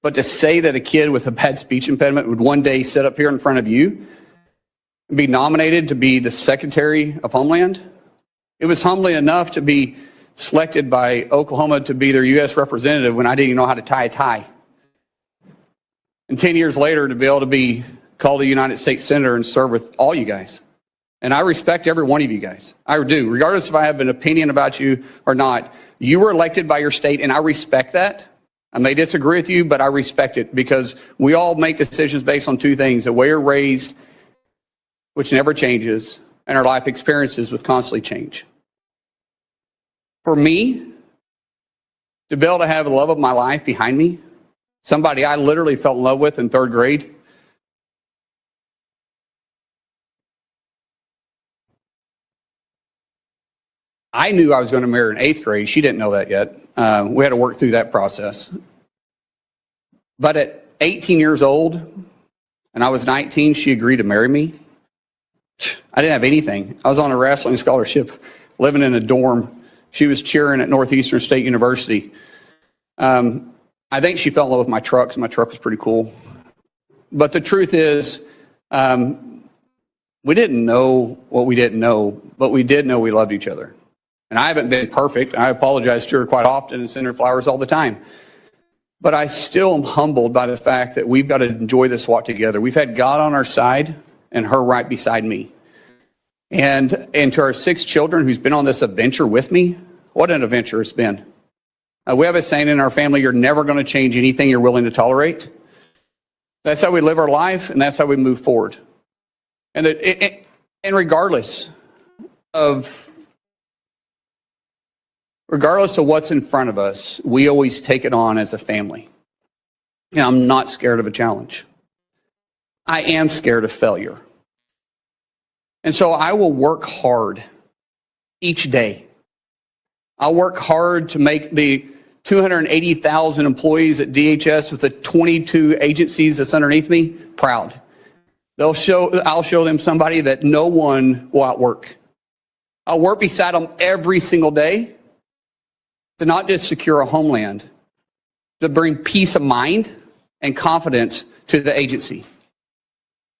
But to say that a kid with a bad speech impediment would one day sit up here in front of you and be nominated to be the Secretary of Homeland, it was humbling enough to be selected by Oklahoma to be their U.S. representative when I didn't even know how to tie a tie. And 10 years later, to be able to be called a United States Senator and serve with all you guys. And I respect every one of you guys. I do. Regardless if I have an opinion about you or not, you were elected by your state, and I respect that. I may disagree with you, but I respect it because we all make decisions based on two things: the way you're raised, which never changes, and our life experiences, which constantly change. For me, to be able to have the love of my life behind me, somebody I literally fell in love with in third grade, I knew I was going to marry her in eighth grade. She didn't know that yet. We had to work through that process. But at 18 years old, and I was 19, she agreed to marry me. I didn't have anything. I was on a wrestling scholarship, living in a dorm. She was cheering at Northeastern State University. I think she fell in love with my truck, because my truck was pretty cool. But the truth is, we didn't know what we didn't know, but we did know we loved each other. And I haven't been perfect. I apologize to her quite often and send her flowers all the time. But I still am humbled by the fact that we've got to enjoy this walk together. We've had God on our side and her right beside me. And to our 6 children who's been on this adventure with me, what an adventure it's been. We have a saying in our family: you're never going to change anything you're willing to tolerate. That's how we live our life, and that's how we move forward. And regardless of what's in front of us, we always take it on as a family. And I'm not scared of a challenge. I am scared of failure. And so I will work hard each day. I'll work hard to make the 280,000 employees at DHS with the 22 agencies that's underneath me proud. I'll show them somebody that no one will outwork. I'll work beside them every single day to not just secure a homeland, to bring peace of mind and confidence to the agency.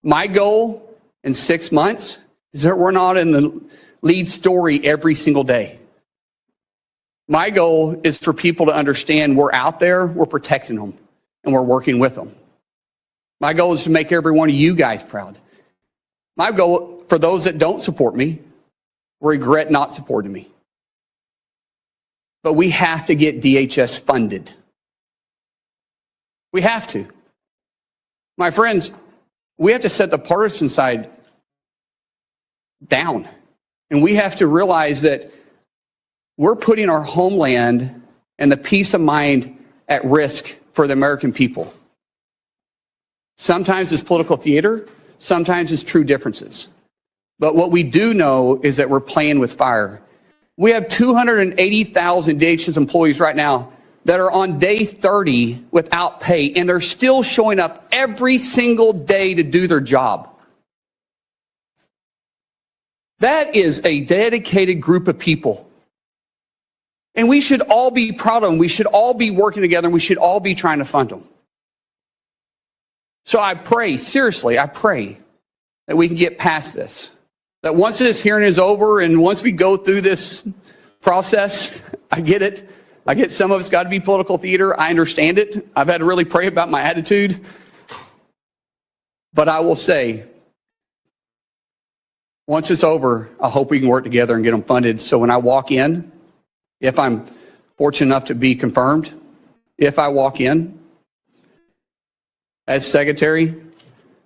My goal in 6 months is that we're not in the lead story every single day. My goal is for people to understand we're out there, we're protecting them, and we're working with them. My goal is to make every one of you guys proud. My goal for those that don't support me, regret not supporting me. But we have to get DHS funded. We have to. My friends, we have to set the partisan side down. And we have to realize that we're putting our homeland and the peace of mind at risk for the American people. Sometimes it's political theater, sometimes it's true differences. But what we do know is that we're playing with fire. We have 280,000 DHS employees right now that are on day 30 without pay, and they're still showing up every single day to do their job. That is a dedicated group of people. And we should all be proud of them. We should all be working together, and we should all be trying to fund them. So I pray, seriously, I pray that we can get past this. That once this hearing is over and once we go through this process, I get it. I get some of it's got to be political theater. I understand it. I've had to really pray about my attitude. But I will say, once it's over, I hope we can work together and get them funded. So when I walk in, if I'm fortunate enough to be confirmed, if I walk in as secretary,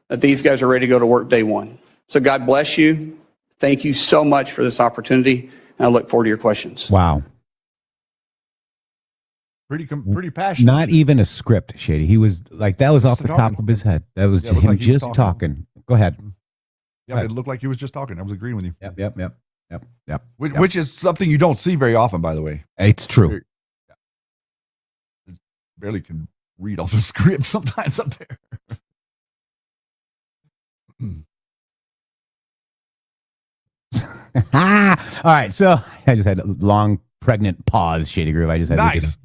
that these guys are ready to go to work day one. So God bless you. Thank you so much for this opportunity. And I look forward to your questions. Wow. Pretty passionate. Not even a script, Shady. He was like, that was off the top of his head. That was him like just talking. Go ahead. Yeah, it looked like he was just talking. I was agreeing with you. Yep. Which is something you don't see very often, by the way. It's true. Barely can read off the script sometimes up there. All right, so I just had a long pregnant pause, Shady Groove. I just had nice.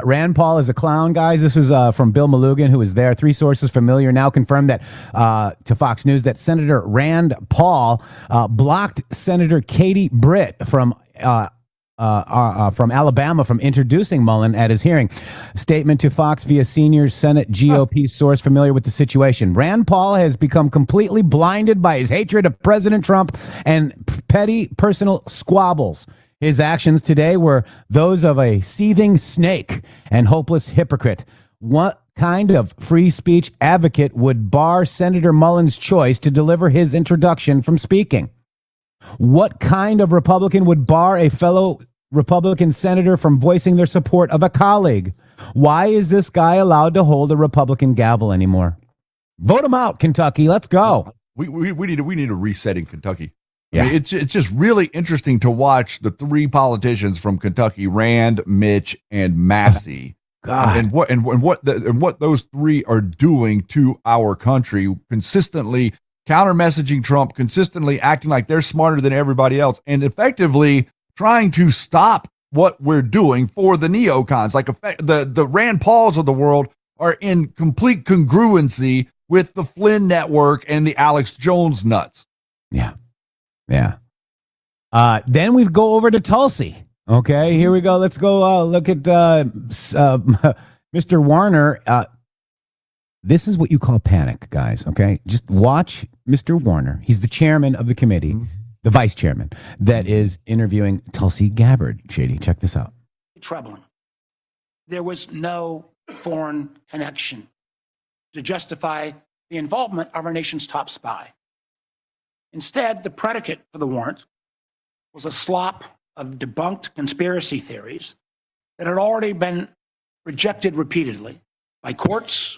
Rand Paul is a clown, guys. This is from Bill Malugin, who was there. 3 sources familiar now confirmed that to Fox News that Senator Rand Paul blocked Senator Katie Britt from Alabama from introducing Mullin at his hearing. Statement to Fox via senior Senate GOP source familiar with the situation. Rand Paul has become completely blinded by his hatred of President Trump and petty personal squabbles. His actions today were those of a seething snake and hopeless hypocrite. What kind of free speech advocate would bar Senator Mullin's choice to deliver his introduction from speaking? What kind of Republican would bar a fellow Republican senator from voicing their support of a colleague? Why is this guy allowed to hold a Republican gavel anymore? Vote him out, Kentucky. Let's go. We need a reset in Kentucky. Yeah. I mean, it's just really interesting to watch the 3 politicians from Kentucky, Rand, Mitch, and Massey. God. And what those 3 are doing to our country, consistently counter messaging Trump, consistently acting like they're smarter than everybody else, and effectively trying to stop what we're doing for the neocons. Like the Rand Pauls of the world are in complete congruency with the Flynn network and the Alex Jones nuts. Yeah. Then we go over to Tulsi. Okay, here we go. Let's go look at Mr. Warner. This is what you call panic, guys. Okay, just watch Mr. Warner. He's the chairman of the committee, the vice chairman, that is interviewing Tulsi Gabbard. Shady, check this out. Troubling. There was no foreign connection to justify the involvement of our nation's top spy. Instead, the predicate for the warrant was a slop of debunked conspiracy theories that had already been rejected repeatedly by courts,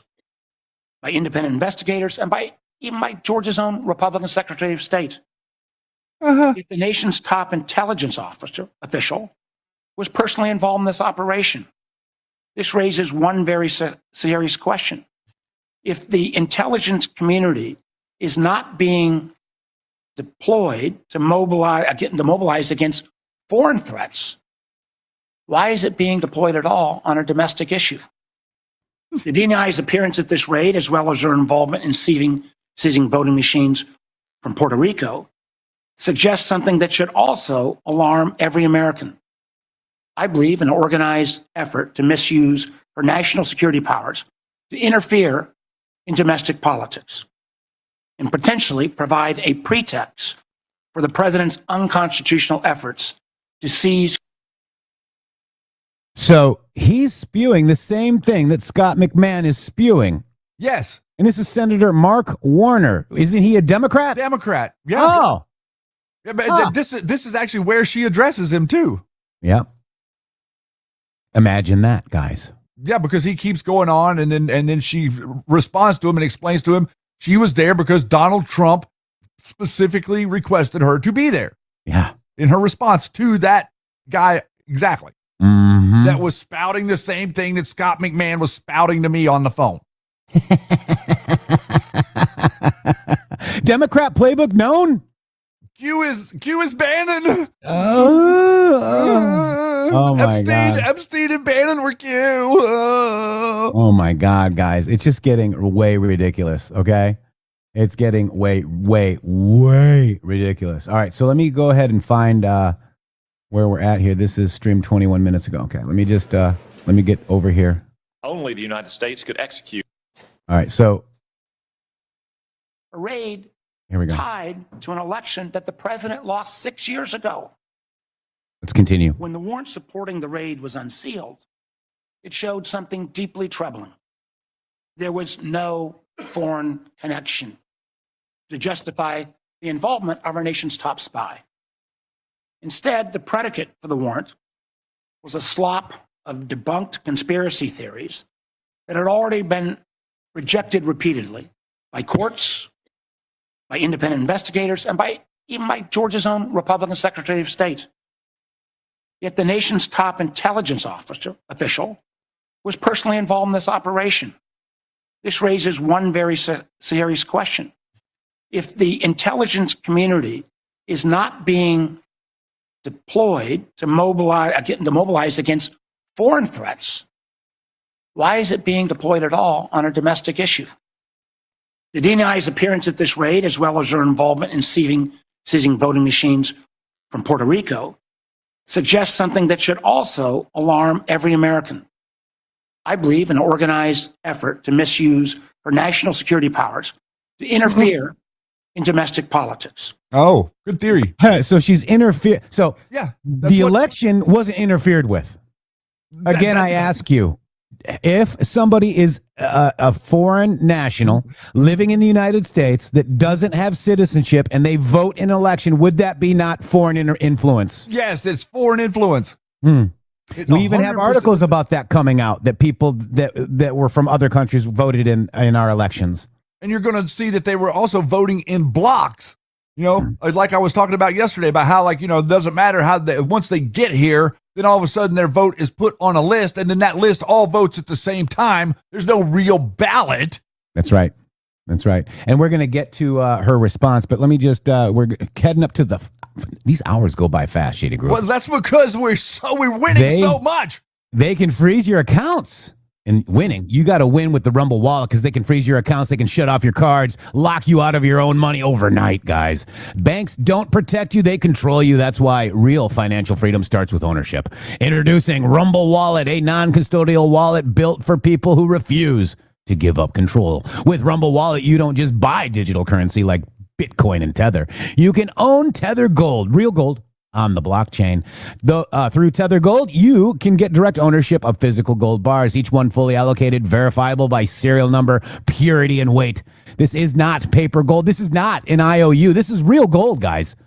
by independent investigators, and even by Georgia's own Republican Secretary of State. If the nation's top intelligence official was personally involved in this operation, this raises one very serious question. If the intelligence community is not being deployed to mobilize against foreign threats, why is it being deployed at all on a domestic issue? The DNI's appearance at this raid, as well as their involvement in seizing voting machines from Puerto Rico, suggests something that should also alarm every American. I believe an organized effort to misuse her national security powers to interfere in domestic politics and potentially provide a pretext for the president's unconstitutional efforts to seize. So he's spewing the same thing that Scott McMahon is spewing. Yes. And this is Senator Mark Warner. Isn't he a Democrat? Democrat. Yeah. Oh. Yeah, but this is actually where she addresses him too. Yeah. Imagine that, guys. Yeah, because he keeps going on, and then she responds to him and explains to him she was there because Donald Trump specifically requested her to be there. Yeah. In her response to that guy, exactly. Mm-hmm. That was spouting the same thing that Scott McMahon was spouting to me on the phone. Democrat playbook known? Q is Bannon. Oh my God. Epstein and Bannon were Q. Oh my God, guys. It's just getting way ridiculous, okay? It's getting way ridiculous. All right, so let me go ahead and find where we're at here. This is streamed 21 minutes ago. Okay, let me just let me get over here. Only the United States could execute. All right, so A raid here we go. tied to an election that the president lost 6 years ago. Let's continue. When the warrant supporting the raid was unsealed, it showed something deeply troubling. There was no foreign connection to justify the involvement of our nation's top spy. Instead, the predicate for the warrant was a slop of debunked conspiracy theories that had already been rejected repeatedly by courts, by independent investigators, and even by Georgia's own Republican Secretary of State. Yet the nation's top intelligence official was personally involved in this operation. This raises one very serious question. If the intelligence community is not being deployed to mobilize against foreign threats, why is it being deployed at all on a domestic issue? The DNI's appearance at this raid, as well as their involvement in seizing voting machines from Puerto Rico, suggests something that should also alarm every American. I believe an organized effort to misuse her national security powers to interfere in domestic politics. Oh, good theory. So she's interfered. So Yeah. the election wasn't interfered with. Again, I ask you, if somebody is a foreign national living in the United States that doesn't have citizenship and they vote in an election, would that be not foreign influence? Yes, it's foreign influence. It's We even have 100%. articles about that coming out, that people that were from other countries voted in our elections. And you're going to see that they were also voting in blocks. You know, like I was talking about yesterday about how, like, you know, it doesn't matter how once they get here, then all of a sudden their vote is put on a list, and then that list all votes at the same time. There's no real ballot. That's right. That's right. And we're going to get to her response, but let me just, we're heading up to these hours go by fast, Shady Groove. Well, that's because we're winning so much. They can freeze your accounts. And winning, you got to win with the Rumble wallet, because they can freeze your accounts, they can shut off your cards, lock you out of your own money overnight, guys. Banks don't protect you, they control you. That's why real financial freedom starts with ownership. Introducing Rumble Wallet, a non-custodial wallet built for people who refuse to give up control. With Rumble Wallet, you don't just buy digital currency like Bitcoin and Tether. You can own Tether Gold, real gold, on the blockchain. Through Tether Gold, you can get direct ownership of physical gold bars, each one fully allocated, verifiable by serial number, purity, and weight. This is not paper gold. This is not an IOU. This is real gold, guys.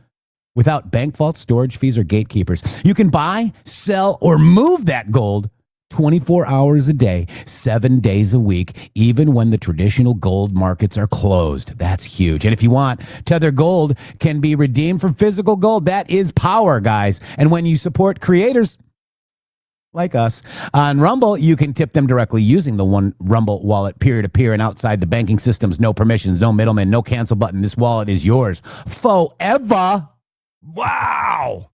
Without bank vaults, storage fees, or gatekeepers. You can buy, sell, or move that gold 24 hours a day, 7 days a week, even when the traditional gold markets are closed. That's huge. And if you want, Tether Gold can be redeemed for physical gold. That is power, guys. And when you support creators like us on Rumble, you can tip them directly using the one Rumble wallet, peer-to-peer and outside the banking systems. No permissions, no middleman, no cancel button. This wallet is yours forever. Wow.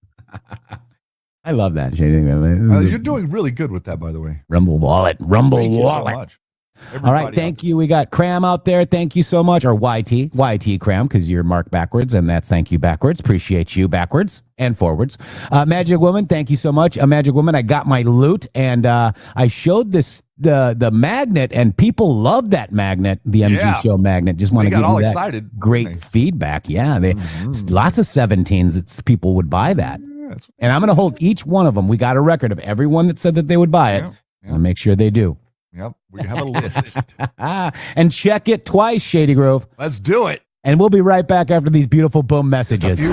I love that, Shady. You're doing really good with that, by the way. Rumble Wallet. Rumble Thank you so Wallet. much. All right, thank you. We got Cram out there. Thank you so much. Or YT Cram, because you're marked backwards, and that's thank you backwards. Appreciate you backwards and forwards. Magic Woman, thank you so much. Magic Woman, I got my loot, and I showed this the magnet, and people love that magnet, the MG Show magnet. Just want to give you that excited, great feedback. Yeah, lots of 17s that people would buy that. And I'm going to hold each one of them. We got a record of everyone that said that they would buy it. I'll make sure they do. Yep, we have a list. And check it twice, Shady Grove. Let's do it. And we'll be right back after these beautiful boom messages.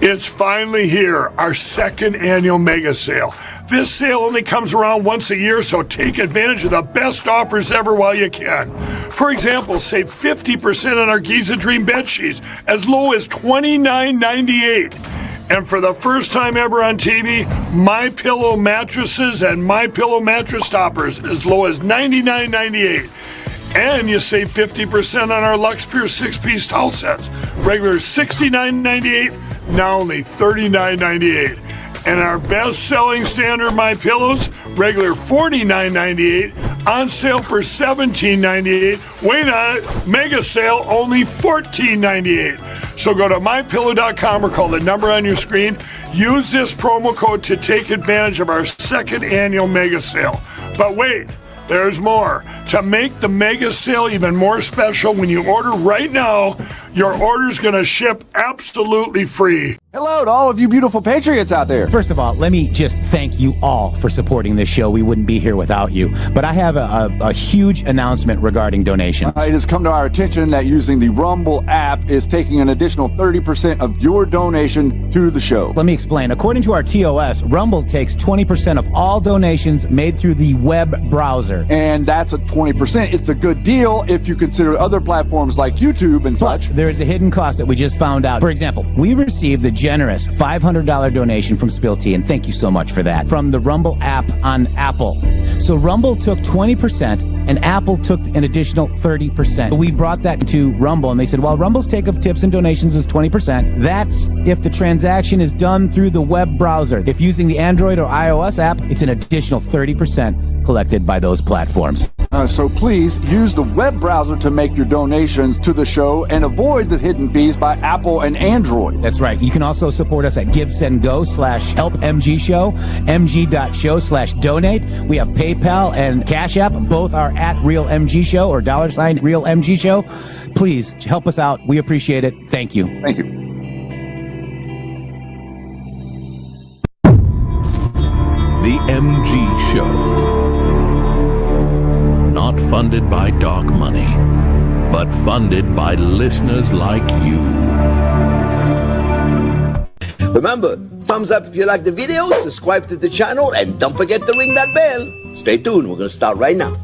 It's finally here, our second annual mega sale. This sale only comes around once a year, so take advantage of the best offers ever while you can. For example, save 50% on our Giza Dream bed sheets, as low as $29.98. And for the first time ever on TV, MyPillow mattresses and MyPillow mattress toppers, as low as $99.98. And you save 50% on our Lux Pure 6-piece towel sets, regular $69.98. Now only $39.98. And our best-selling standard My Pillows, regular $49.98, on sale for $17.98. Wait on it, mega sale, only $14.98. So go to mypillow.com or call the number on your screen. Use this promo code to take advantage of our second annual mega sale. But wait, there's more. To make the mega sale even more special, when you order right now, your order's going to ship absolutely free. Hello to all of you beautiful patriots out there. First of all, let me just thank you all for supporting this show. We wouldn't be here without you. But I have a huge announcement regarding donations. It has come to our attention that using the Rumble app is taking an additional 30% of your donation to the show. Let me explain. According to our TOS, Rumble takes 20% of all donations made through the web browser. And that's a 20%. It's a good deal if you consider other platforms like YouTube and such. There is a hidden cost that we just found out. For example, we received the generous $500 donation from Spill Tea, and thank you so much for that, from the Rumble app on Apple. So Rumble took 20% and Apple took an additional 30%. We brought that to Rumble, and they said, well, Rumble's take of tips and donations is 20%. That's if the transaction is done through the web browser. If using the Android or iOS app, it's an additional 30% collected by those platforms. So please use the web browser to make your donations to the show and avoid the hidden fees by Apple and Android. That's right. You can also support us at GiveSendGo/HelpMGShow, mg.show/donate. We have PayPal and Cash App. Both are at RealMGShow or $RealMGShow. Please help us out. We appreciate it. Thank you. Thank you. The MG Show. Not funded by dark money, but funded by listeners like you. Remember, thumbs up if you like the video, subscribe to the channel, and don't forget to ring that bell. Stay tuned, we're going to start right now.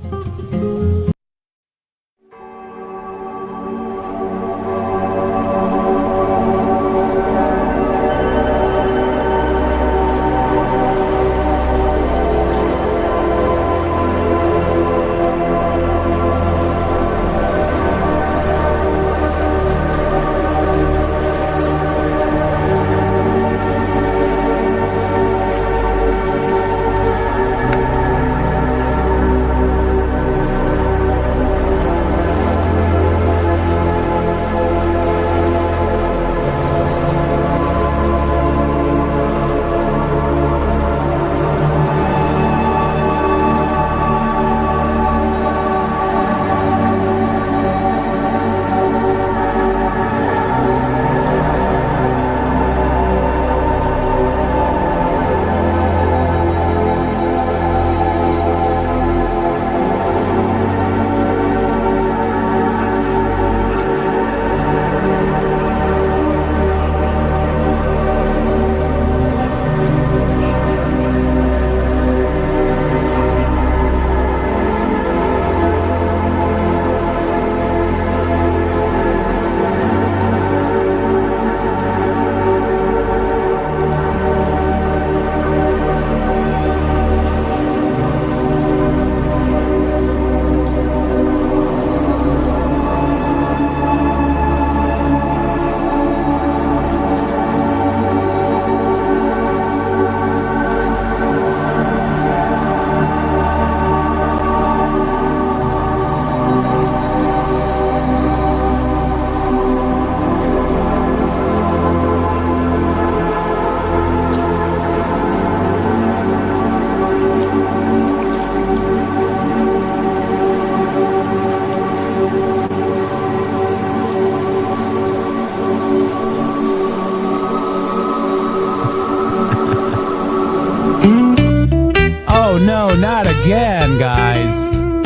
No, not again, guys. Oh,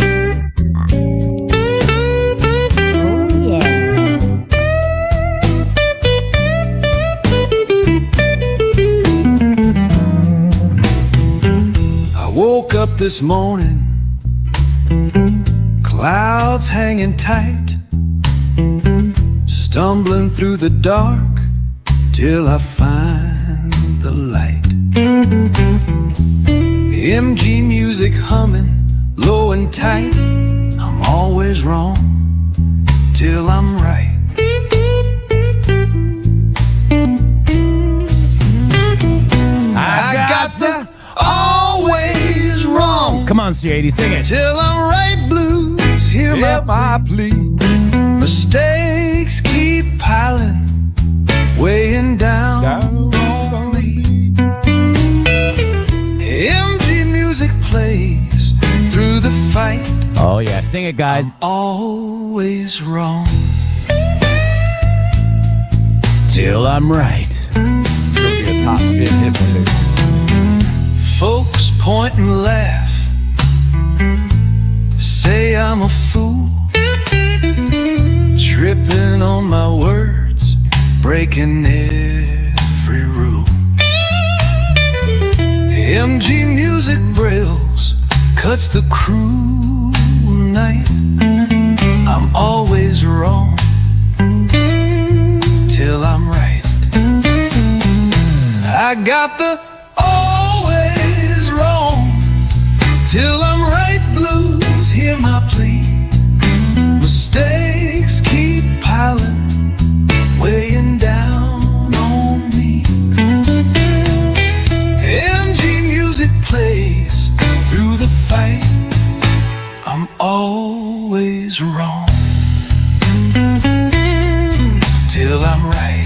yeah. I woke up this morning, clouds hanging tight, stumbling through the dark till I find the light. MG music humming, low and tight. I'm always wrong till I'm right. I got the always wrong. Come on, C80, sing it. Till I'm right blues, hear my plea. Mistakes keep piling, weighing down on me. MG music plays through the fight. Oh, yeah, sing it, guys. I'm always wrong Till I'm right. Should be a top 10 hit for this. Folks point and laugh, say I'm a fool, tripping on my words, breaking every rule. MG music brills, cuts the cruel night. I'm always wrong till I'm right. I got the always wrong till I'm right blues, hear my plea. Mistakes keep piling, weighing down on me. MG music plays through the fight. I'm always wrong till I'm right.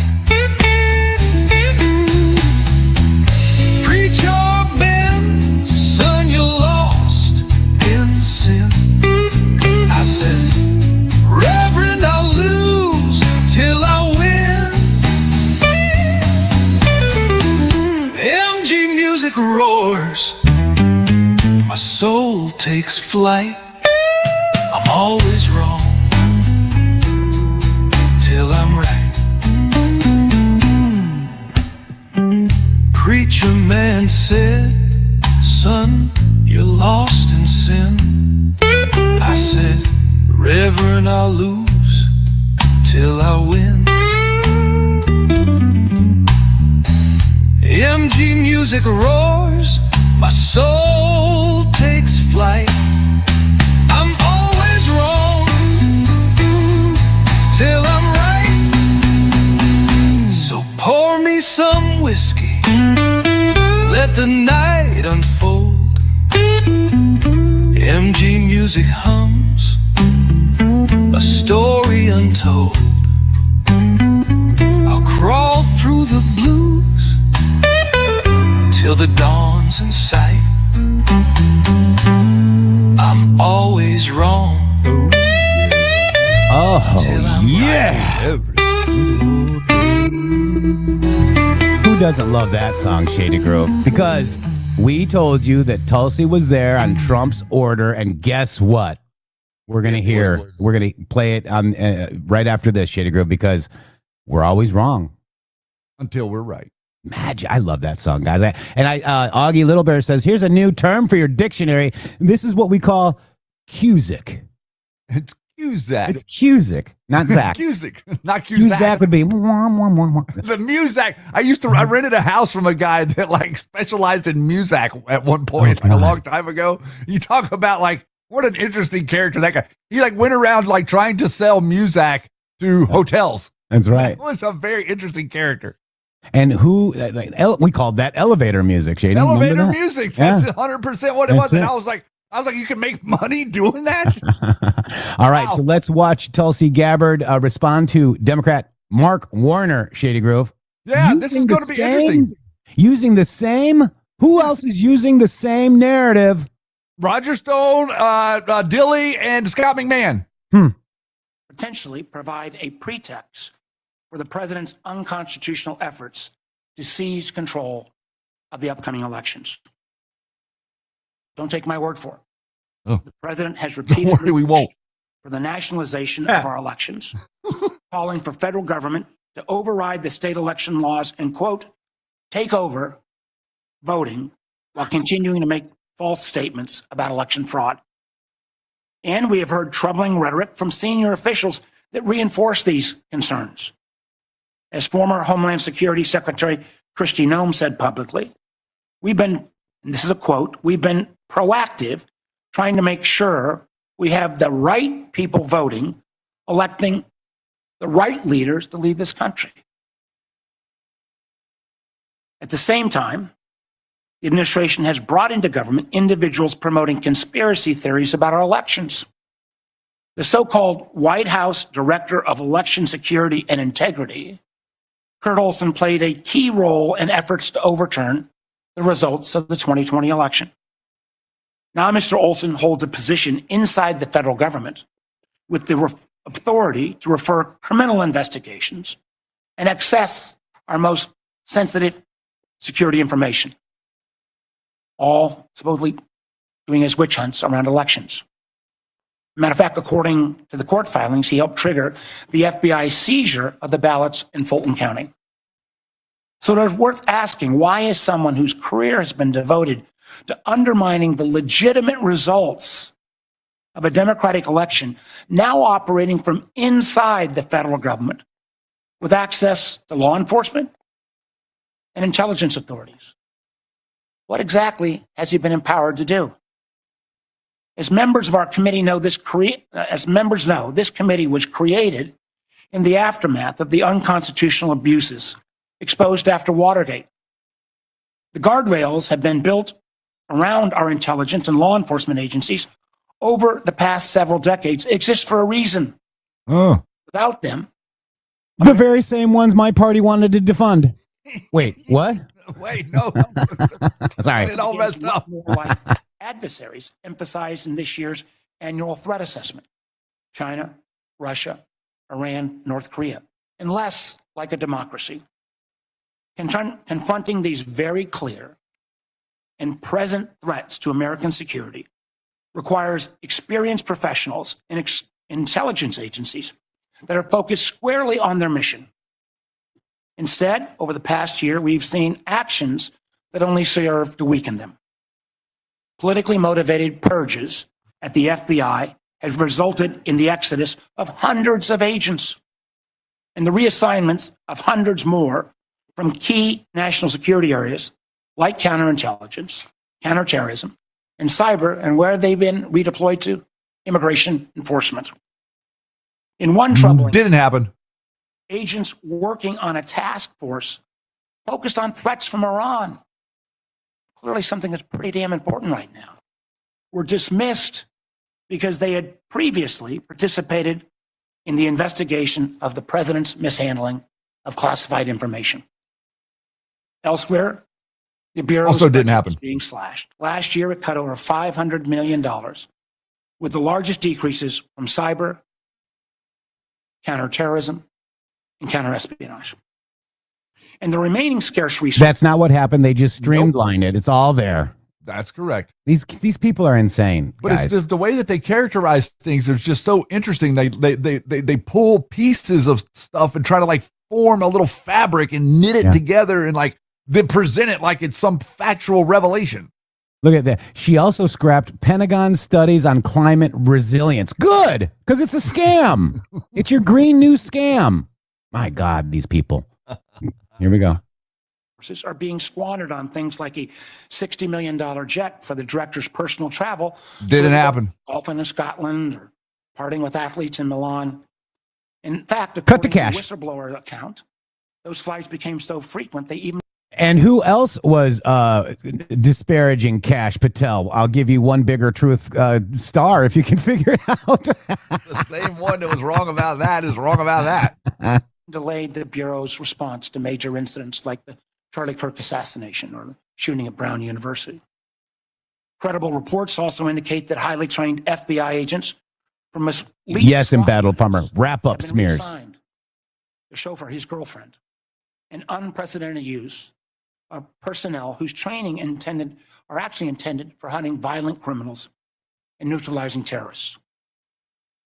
Preach or bend, son, you're lost in sin. I said, Reverend, I'll lose till I win. MG music roars, my soul takes flight. I'm always wrong till I'm right. Preacher man said, son, you're lost in sin. I said, Reverend, I'll lose till I win. MG music roars, my soul takes flight. I'm always wrong till I'm right. So pour me some whiskey, let the night unfold. MG music hums a story untold. I'll crawl through the blues till the dawn's in sight. I'm always wrong. Till I'm yeah. Who doesn't love that song, Shady Grove? Because we told you that Tulsi was there on Trump's order, and guess what? We're going to play it on right after this, Shady Grove, because we're always wrong. Until we're right. Magic. I love that song, guys. Augie Little Bear says, here's a new term for your dictionary. This is what we call Cusick. It's Cusack. It's Cusick, not Zach. Cusick, not Cusack. Cusack would be. The Muzak. I rented a house from a guy that like specialized in Muzak at one point, like a long time ago. You talk about like, what an interesting character that guy. He like went around like trying to sell Muzak to hotels. That's right. It was a very interesting character. And who, we called that elevator music, Shady. Elevator music. That's Yeah. 100% what it That's was. And it. I was like, you can make money doing that? All right, Wow. so let's watch Tulsi Gabbard respond to Democrat Mark Warner, Shady Grove. Yeah, this is going to be interesting. Using the same, who else is using the same narrative? Roger Stone, Dilley, and Scott McMahon. Potentially provide a pretext for the president's unconstitutional efforts to seize control of the upcoming elections. Don't take my word for it. Oh. The president has Don't repeatedly worry, we won't. for the nationalization of our elections, calling for federal government to override the state election laws and, quote, take over voting while continuing to make false statements about election fraud. And we have heard troubling rhetoric from senior officials that reinforce these concerns. As former Homeland Security Secretary Kristi Noem said publicly, we've been, and this is a quote, we've been proactive trying to make sure we have the right people voting, electing the right leaders to lead this country. At the same time, the administration has brought into government individuals promoting conspiracy theories about our elections. The so-called White House Director of Election Security and Integrity, Kurt Olson, played a key role in efforts to overturn the results of the 2020 election. Now, Mr. Olson holds a position inside the federal government with the authority to refer criminal investigations and access our most sensitive security information, all supposedly doing his witch hunts around elections. Matter of fact, according to the court filings, he helped trigger the FBI seizure of the ballots in Fulton County. So it's worth asking, why is someone whose career has been devoted to undermining the legitimate results of a democratic election now operating from inside the federal government with access to law enforcement and intelligence authorities? What exactly has he been empowered to do? As members of our committee know, this committee was created in the aftermath of the unconstitutional abuses exposed after Watergate. The guardrails have been built around our intelligence and law enforcement agencies over the past several decades exist for a reason. Oh. Without them, The very same ones my party wanted to defund. Wait, what? Wait, no. Sorry. It all messed up. adversaries emphasized in this year's annual threat assessment: China, Russia, Iran, North Korea, and less like a democracy. Confronting these very clear and present threats to American security requires experienced professionals in intelligence agencies that are focused squarely on their mission. Instead, over the past year, we've seen actions that only serve to weaken them. Politically motivated purges at the FBI has resulted in the exodus of hundreds of agents and the reassignments of hundreds more from key national security areas like counterintelligence, counterterrorism, and cyber, and where they've been redeployed to? Immigration enforcement. In one troubling, didn't happen. Agents working on a task force focused on threats from Iran, clearly something that's pretty damn important right now, were dismissed because they had previously participated in the investigation of the president's mishandling of classified information. Elsewhere, the Bureau's also didn't budget happen. is being slashed. Last year, it cut over $500 million, with the largest decreases from cyber, counterterrorism, and counterespionage. And the remaining scarce resources. That's not what happened. They just streamlined it. It's all there. That's correct. These people are insane, But guys. it's the way that they characterize things is just so interesting. They pull pieces of stuff and try to like form a little fabric and knit it together and like they present it like it's some factual revelation. Look at that. She also scrapped Pentagon studies on climate resilience. Good, because it's a scam. It's your green new scam. My God, these people. Here we go. Are being squandered on things like a $60 million jet for the director's personal travel. Didn't happen. Golfing in Scotland or partying with athletes in Milan. In fact, Cut the according cash. to the whistleblower account, those flights became so frequent they even. And who else was disparaging Cash Patel? I'll give you one bigger truth star if you can figure it out. The same one that was wrong about that is wrong about that. Delayed the Bureau's response to major incidents like the Charlie Kirk assassination or the shooting at Brown University. Credible reports also indicate that highly trained FBI agents from elite Yes, SWAT embattled farmer. units Wrap up have been smears. reassigned to chauffeur his girlfriend. An unprecedented use of personnel whose training are actually intended for hunting violent criminals and neutralizing terrorists.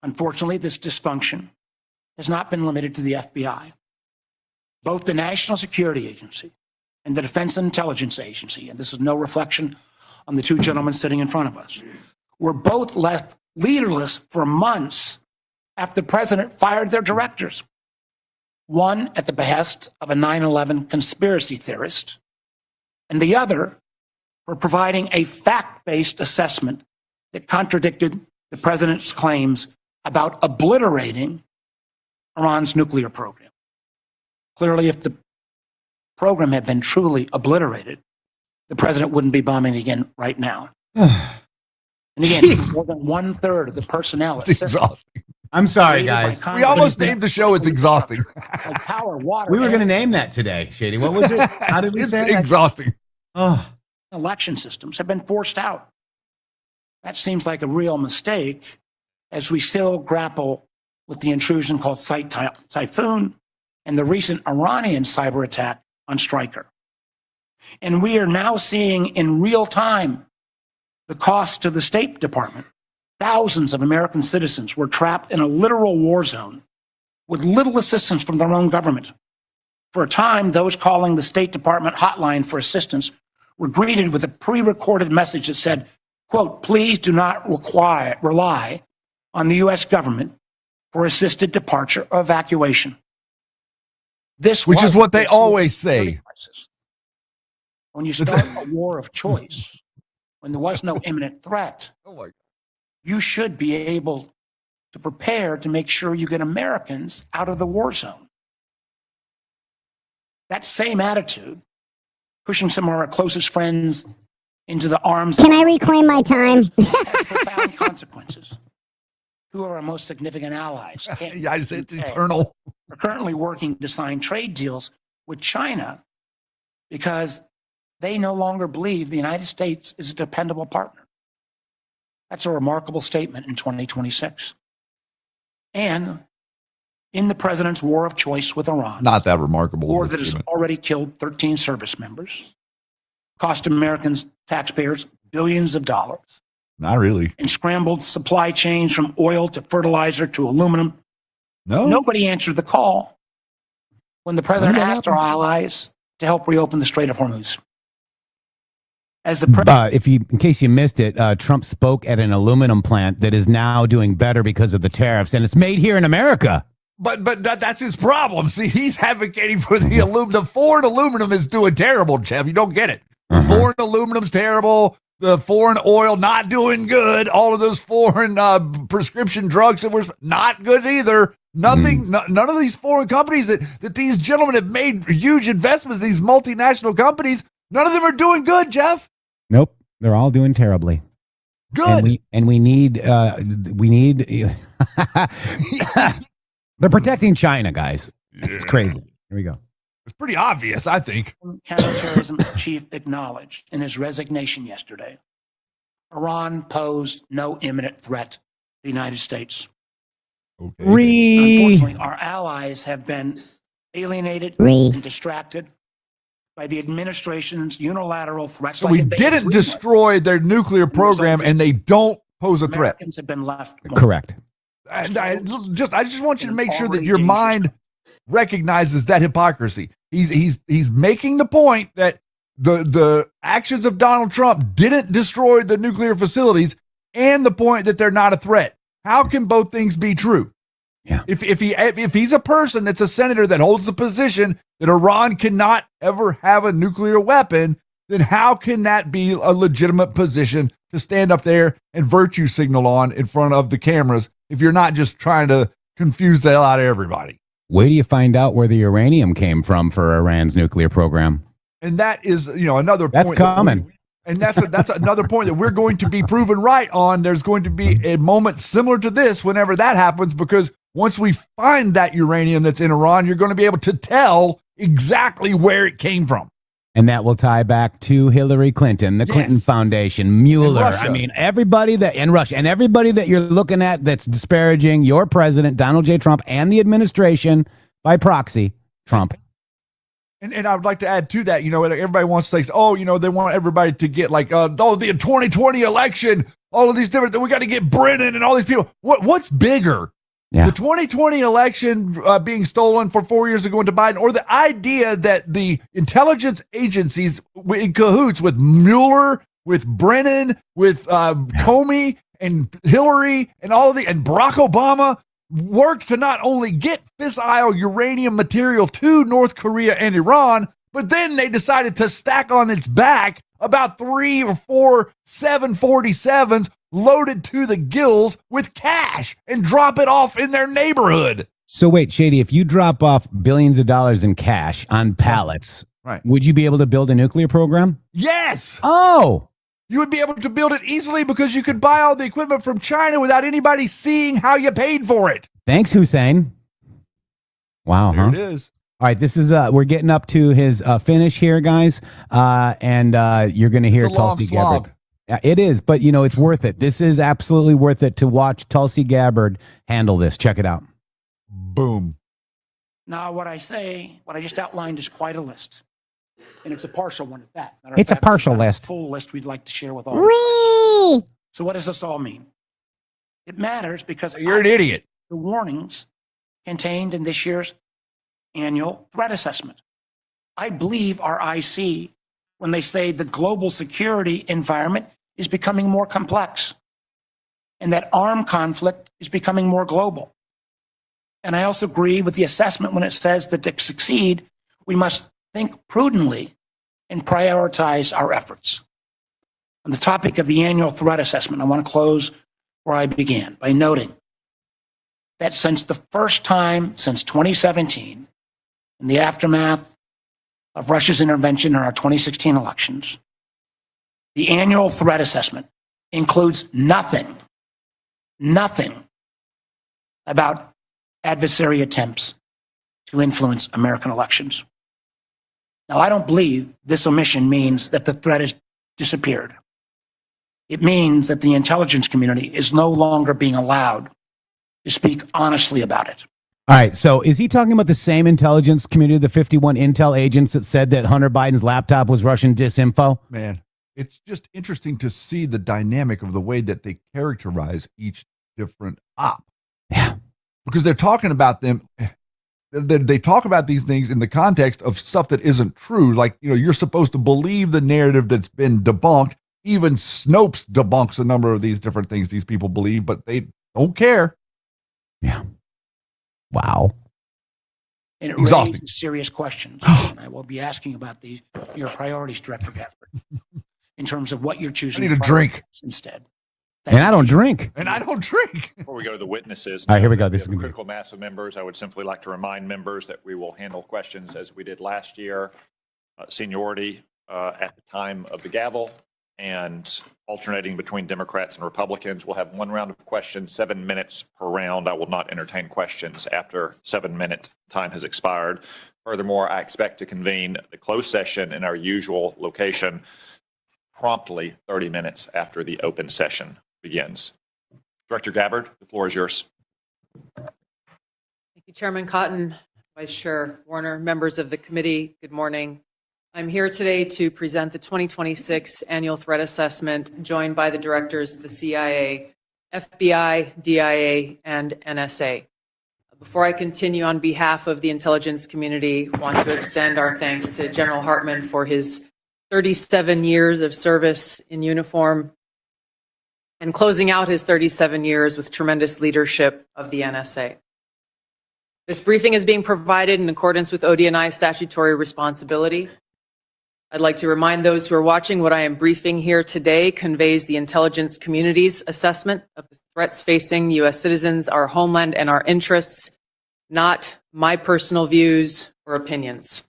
Unfortunately, this dysfunction has not been limited to the FBI. Both the National Security Agency and the Defense Intelligence Agency, and this is no reflection on the two gentlemen sitting in front of us, were both left leaderless for months after the president fired their directors. One at the behest of a 9/11 conspiracy theorist, and the other for providing a fact-based assessment that contradicted the president's claims about obliterating Iran's nuclear program. Clearly, if the program had been truly obliterated, the president wouldn't be bombing again right now. And again, more than 1/3 of the personnel. It's exhausting. I'm sorry, guys. We almost named the show It's Exhausting. Like power, water. We were going to name that today, Shady. What was it? How did we It's say it? exhausting. Oh. Election systems have been forced out. That seems like a real mistake as we still grapple with the intrusion called Typhoon and the recent Iranian cyber attack on Stryker. And we are now seeing in real time the cost to the State Department. Thousands of American citizens were trapped in a literal war zone with little assistance from their own government. For a time, those calling the State Department hotline for assistance were greeted with a pre-recorded message that said, quote, please do not rely on the U.S. government for assisted departure or evacuation. Which is what they always say. When you start a war of choice, when there was no imminent threat, you should be able to prepare to make sure you get Americans out of the war zone. That same attitude, pushing some of our closest friends into the arms. Can I reclaim my time? Has profound consequences. Who are our most significant allies? Yeah, I just say it's eternal. We're currently working to sign trade deals with China because they no longer believe the United States is a dependable partner. That's a remarkable statement in 2026. And in the president's war of choice with Iran. Not that remarkable. War that has already killed 13 service members, cost Americans, taxpayers, billions of dollars. Not really. And scrambled supply chains from oil to fertilizer to aluminum. No. Nobody answered the call when the president asked our allies to help reopen the Strait of Hormuz. As the in case you missed it, Trump spoke at an aluminum plant that is now doing better because of the tariffs, and it's made here in America. But that's his problem. See, he's advocating for the aluminum. The foreign aluminum is doing terrible, Jeff. You don't get it. The foreign aluminum's terrible. The foreign oil not doing good. All of those foreign prescription drugs that were not good either. Nothing. None of these foreign companies that these gentlemen have made huge investments. These multinational companies. None of them are doing good, Jeff. Nope, they're all doing terribly. Good. And we need. They're protecting China, guys. It's crazy. Here we go. It's pretty obvious, I think. Counterterrorism chief acknowledged in his resignation yesterday, Iran posed no imminent threat to the United States. Okay. Unfortunately, our allies have been alienated and distracted by the administration's unilateral threats. So we didn't destroy their nuclear program, and they don't pose a threat. Americans have been left. Correct. And I just want you to make sure that your mind recognizes that hypocrisy. He's making the point that the actions of Donald Trump didn't destroy the nuclear facilities, and the point that they're not a threat. How can both things be true? Yeah. If he's a person that's a senator that holds the position that Iran cannot ever have a nuclear weapon, then how can that be a legitimate position to stand up there and virtue signal on in front of the cameras if you're not just trying to confuse the hell out of everybody? Where do you find out where the uranium came from for Iran's nuclear program? And that is, another that's point. Coming. And that's another point that we're going to be proven right on. There's going to be a moment similar to this whenever that happens, because once we find that uranium that's in Iran, you're going to be able to tell exactly where it came from. And that will tie back to Hillary Clinton, the Clinton Foundation, Mueller. I mean, everybody that in Russia and everybody that you're looking at that's disparaging your president, Donald J. Trump, and the administration by proxy, Trump. And I would like to add to that, everybody wants to say, they want everybody to get like, the 2020 election, all of these different, we got to get Brennan and all these people. What's bigger? Yeah. The 2020 election being stolen for 4 years ago into Biden, or the idea that the intelligence agencies in cahoots with Mueller, with Brennan, with Comey and Hillary and and Barack Obama worked to not only get fissile uranium material to North Korea and Iran, but then they decided to stack on its back about 3 or 4 747s loaded to the gills with cash and drop it off in their neighborhood. So wait, Shady, if you drop off billions of dollars in cash on pallets, right, would you be able to build a nuclear program? Yes. Oh. You would be able to build it easily because you could buy all the equipment from China without anybody seeing how you paid for it. Thanks, Hussein. Wow, There huh? it is. All right, this is we're getting up to his finish here, guys, and you're going to hear It's a long Tulsi slog. Gabbard. Yeah, it is, but it's worth it. This is absolutely worth it to watch Tulsi Gabbard handle this. Check it out. Boom. Now, what I just outlined is quite a list. And it's a partial one at that. Matter of It's a fact, partial we've got list. A full list we'd like to share with all. Whee! So what does this all mean? It matters because You're an idiot. the warnings contained in this year's annual threat assessment. I believe our IC when they say the global security environment is becoming more complex and that armed conflict is becoming more global. And I also agree with the assessment when it says that to succeed, we must think prudently and prioritize our efforts. On the topic of the annual threat assessment, I want to close where I began by noting that since the first time since 2017, in the aftermath of Russia's intervention in our 2016 elections, the annual threat assessment includes nothing about adversary attempts to influence American elections. Now, I don't believe this omission means that the threat has disappeared. It means that the intelligence community is no longer being allowed to speak honestly about it. All right, so is he talking about the same intelligence community, the 51 intel agents that said that Hunter Biden's laptop was Russian disinfo? Man, it's just interesting to see the dynamic of the way that they characterize each different op. Yeah. Because they're talking about them. They talk about these things in the context of stuff that isn't true. Like, you're supposed to believe the narrative that's been debunked. Even Snopes debunks a number of these different things these people believe, but they don't care. Yeah. Wow. And it Exhausting. raises serious questions. And I will be asking about your priorities, Director Gabbard, in terms of what you're choosing. I need a to drink. prioritize instead. And I don't drink. And I don't drink. Before we go to the witnesses, All right, here we go. This have is gonna be- critical mass of members. I would simply like to remind members that we will handle questions as we did last year. Seniority at the time of the gavel and alternating between Democrats and Republicans. We'll have one round of questions, 7 minutes per round. I will not entertain questions after 7-minute time has expired. Furthermore, I expect to convene the closed session in our usual location promptly 30 minutes after the open session begins. Director Gabbard, the floor is yours. Thank you, Chairman Cotton, Vice Chair Warner, members of the committee, good morning. I'm here today to present the 2026 Annual Threat Assessment, joined by the directors of the CIA, FBI, DIA, and NSA. Before I continue, on behalf of the intelligence community, I want to extend our thanks to General Hartman for his 37 years of service in uniform and closing out his 37 years with tremendous leadership of the NSA. This briefing is being provided in accordance with ODNI's statutory responsibility. I'd like to remind those who are watching what I am briefing here today conveys the intelligence community's assessment of the threats facing U.S. citizens, our homeland, and our interests, not my personal views or opinions.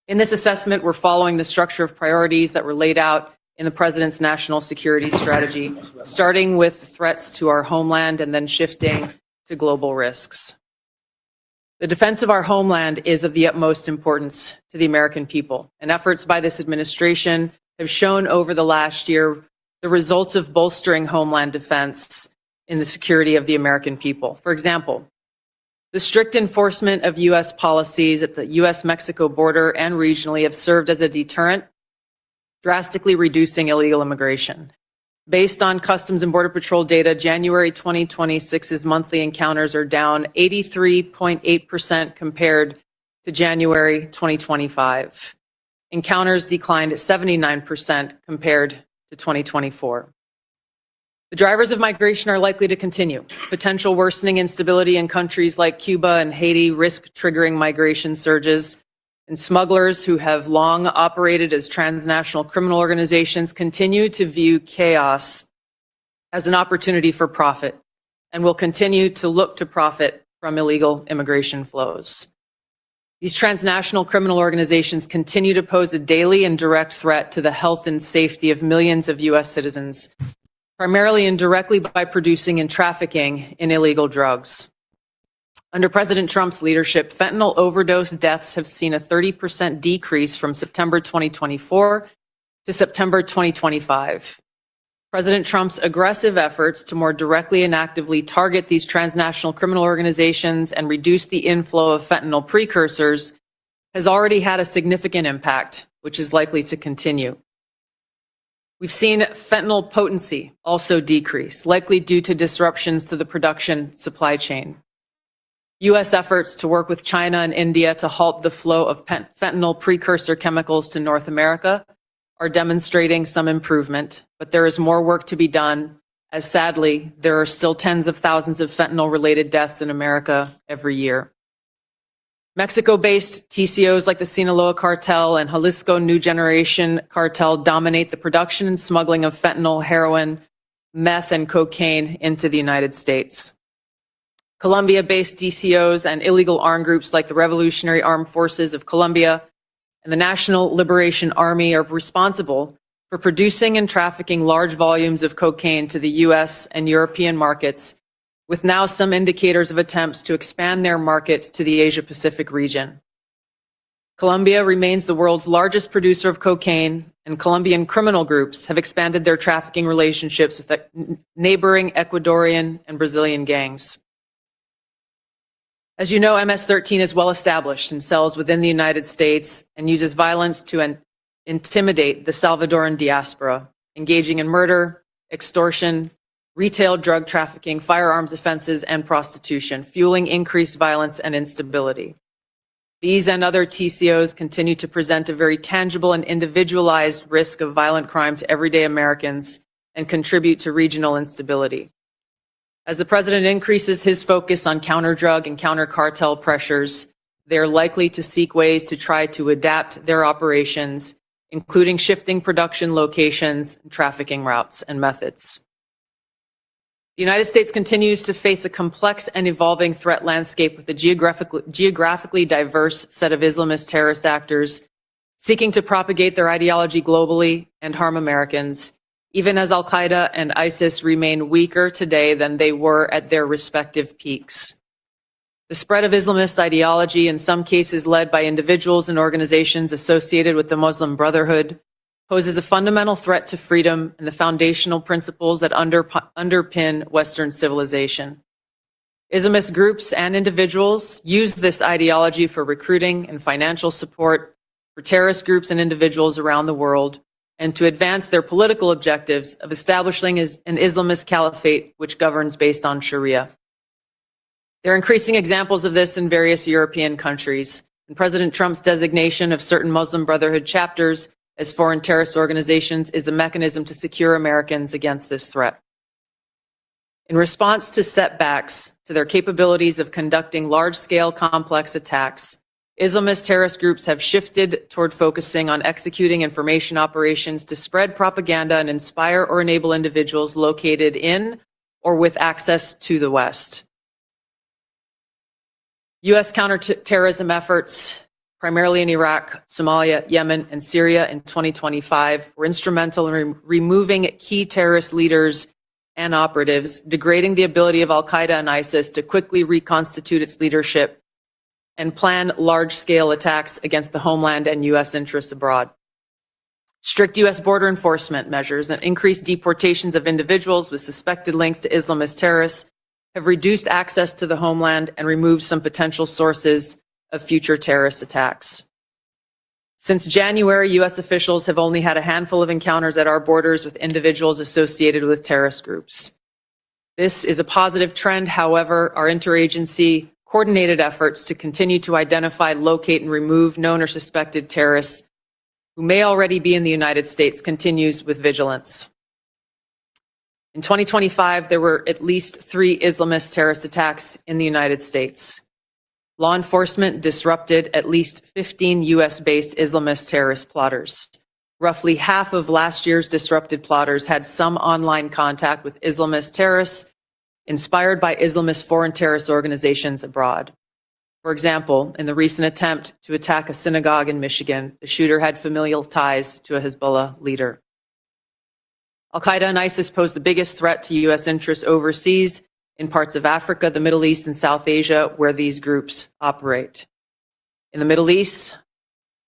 In this assessment, we're following the structure of priorities that were laid out in the President's national security strategy, starting with threats to our homeland and then shifting to global risks. The defense of our homeland is of the utmost importance to the American people, and efforts by this administration have shown over the last year the results of bolstering homeland defense in the security of the American people. For example, The strict enforcement of U.S. policies at the U.S.-Mexico border and regionally have served as a deterrent, drastically reducing illegal immigration. Based on Customs and Border Patrol data, January 2026's monthly encounters are down 83.8% compared to January 2025. Encounters declined 79% compared to 2024. The drivers of migration are likely to continue. Potential worsening instability in countries like Cuba and Haiti risk triggering migration surges, and smugglers who have long operated as transnational criminal organizations continue to view chaos as an opportunity for profit and will continue to look to profit from illegal immigration flows. These transnational criminal organizations continue to pose a daily and direct threat to the health and safety of millions of U.S. citizens, primarily and directly by producing and trafficking in illegal drugs. Under President Trump's leadership, fentanyl overdose deaths have seen a 30% decrease from September 2024 to September 2025. President Trump's aggressive efforts to more directly and actively target these transnational criminal organizations and reduce the inflow of fentanyl precursors has already had a significant impact, which is likely to continue. We've seen fentanyl potency also decrease, likely due to disruptions to the production supply chain. U.S. efforts to work with China and India to halt the flow of fentanyl precursor chemicals to North America are demonstrating some improvement, but there is more work to be done, as sadly, there are still tens of thousands of fentanyl-related deaths in America every year. Mexico-based TCOs like the Sinaloa Cartel and Jalisco New Generation Cartel dominate the production and smuggling of fentanyl, heroin, meth, and cocaine into the United States. Colombia-based DCOs and illegal armed groups like the Revolutionary Armed Forces of Colombia and the National Liberation Army are responsible for producing and trafficking large volumes of cocaine to the U.S. and European markets, with now some indicators of attempts to expand their market to the Asia-Pacific region. Colombia remains the world's largest producer of cocaine, and Colombian criminal groups have expanded their trafficking relationships with neighboring Ecuadorian and Brazilian gangs. As you know, MS-13 is well established in cells within the United States and uses violence to intimidate the Salvadoran diaspora, engaging in murder, extortion, retail drug trafficking, firearms offenses, and prostitution, fueling increased violence and instability. These and other TCOs continue to present a very tangible and individualized risk of violent crime to everyday Americans and contribute to regional instability. As the president increases his focus on counter-drug and counter-cartel pressures, they are likely to seek ways to try to adapt their operations, including shifting production locations, trafficking routes, and methods. The United States continues to face a complex and evolving threat landscape with a geographically diverse set of Islamist terrorist actors seeking to propagate their ideology globally and harm Americans, even as Al-Qaeda and ISIS remain weaker today than they were at their respective peaks. The spread of Islamist ideology, in some cases led by individuals and organizations associated with the Muslim Brotherhood, poses a fundamental threat to freedom and the foundational principles that underpin Western civilization. Islamist groups and individuals use this ideology for recruiting and financial support for terrorist groups and individuals around the world, and to advance their political objectives of establishing an Islamist caliphate which governs based on Sharia. There are increasing examples of this in various European countries, and President Trump's designation of certain Muslim Brotherhood chapters as foreign terrorist organizations is a mechanism to secure Americans against this threat. In response to setbacks to their capabilities of conducting large-scale complex attacks, Islamist terrorist groups have shifted toward focusing on executing information operations to spread propaganda and inspire or enable individuals located in or with access to the West. U.S. counterterrorism efforts, primarily in Iraq, Somalia, Yemen, and Syria in 2025, were instrumental in removing key terrorist leaders and operatives, degrading the ability of Al-Qaeda and ISIS to quickly reconstitute its leadership and plan large-scale attacks against the homeland and U.S. interests abroad. Strict U.S. border enforcement measures and increased deportations of individuals with suspected links to Islamist terrorists have reduced access to the homeland and removed some potential sources of future terrorist attacks. Since January, U.S. officials have only had a handful of encounters at our borders with individuals associated with terrorist groups. This is a positive trend. However, our interagency coordinated efforts to continue to identify, locate, and remove known or suspected terrorists who may already be in the United States continues with vigilance. In 2025, there were at least 3 Islamist terrorist attacks in the United States. Law enforcement disrupted at least 15 U.S.-based Islamist terrorist plotters. Roughly half of last year's disrupted plotters had some online contact with Islamist terrorists inspired by Islamist foreign terrorist organizations abroad. For example, in the recent attempt to attack a synagogue in Michigan, the shooter had familial ties to a Hezbollah leader. Al-Qaeda and ISIS pose the biggest threat to U.S. interests overseas in parts of Africa, the Middle East, and South Asia, where these groups operate. In the Middle East,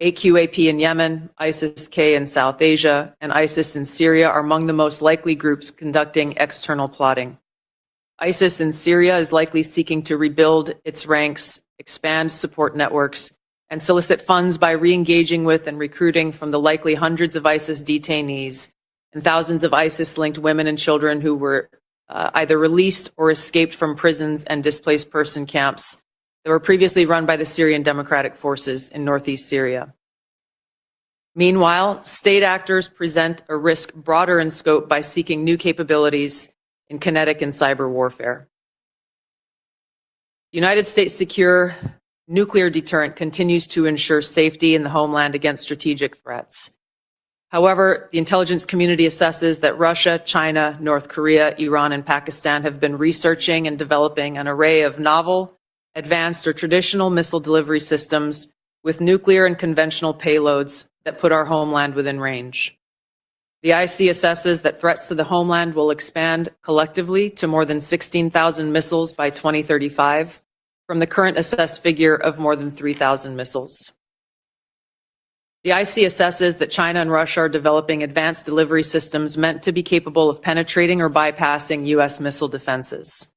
AQAP in Yemen, ISIS-K in South Asia, and ISIS in Syria are among the most likely groups conducting external plotting. ISIS in Syria is likely seeking to rebuild its ranks, expand support networks, and solicit funds by re-engaging with and recruiting from the likely hundreds of ISIS detainees and thousands of ISIS-linked women and children who were either released or escaped from prisons and displaced person camps that were previously run by the Syrian Democratic Forces in northeast Syria. Meanwhile, state actors present a risk broader in scope by seeking new capabilities in kinetic and cyber warfare. The United States' secure nuclear deterrent continues to ensure safety in the homeland against strategic threats. However, the intelligence community assesses that Russia, China, North Korea, Iran, and Pakistan have been researching and developing an array of novel, advanced, or traditional missile delivery systems with nuclear and conventional payloads that put our homeland within range. The IC assesses that threats to the homeland will expand collectively to more than 16,000 missiles by 2035, from the current assessed figure of more than 3,000 missiles. The IC assesses that China and Russia are developing advanced delivery systems meant to be capable of penetrating or bypassing U.S. missile defenses.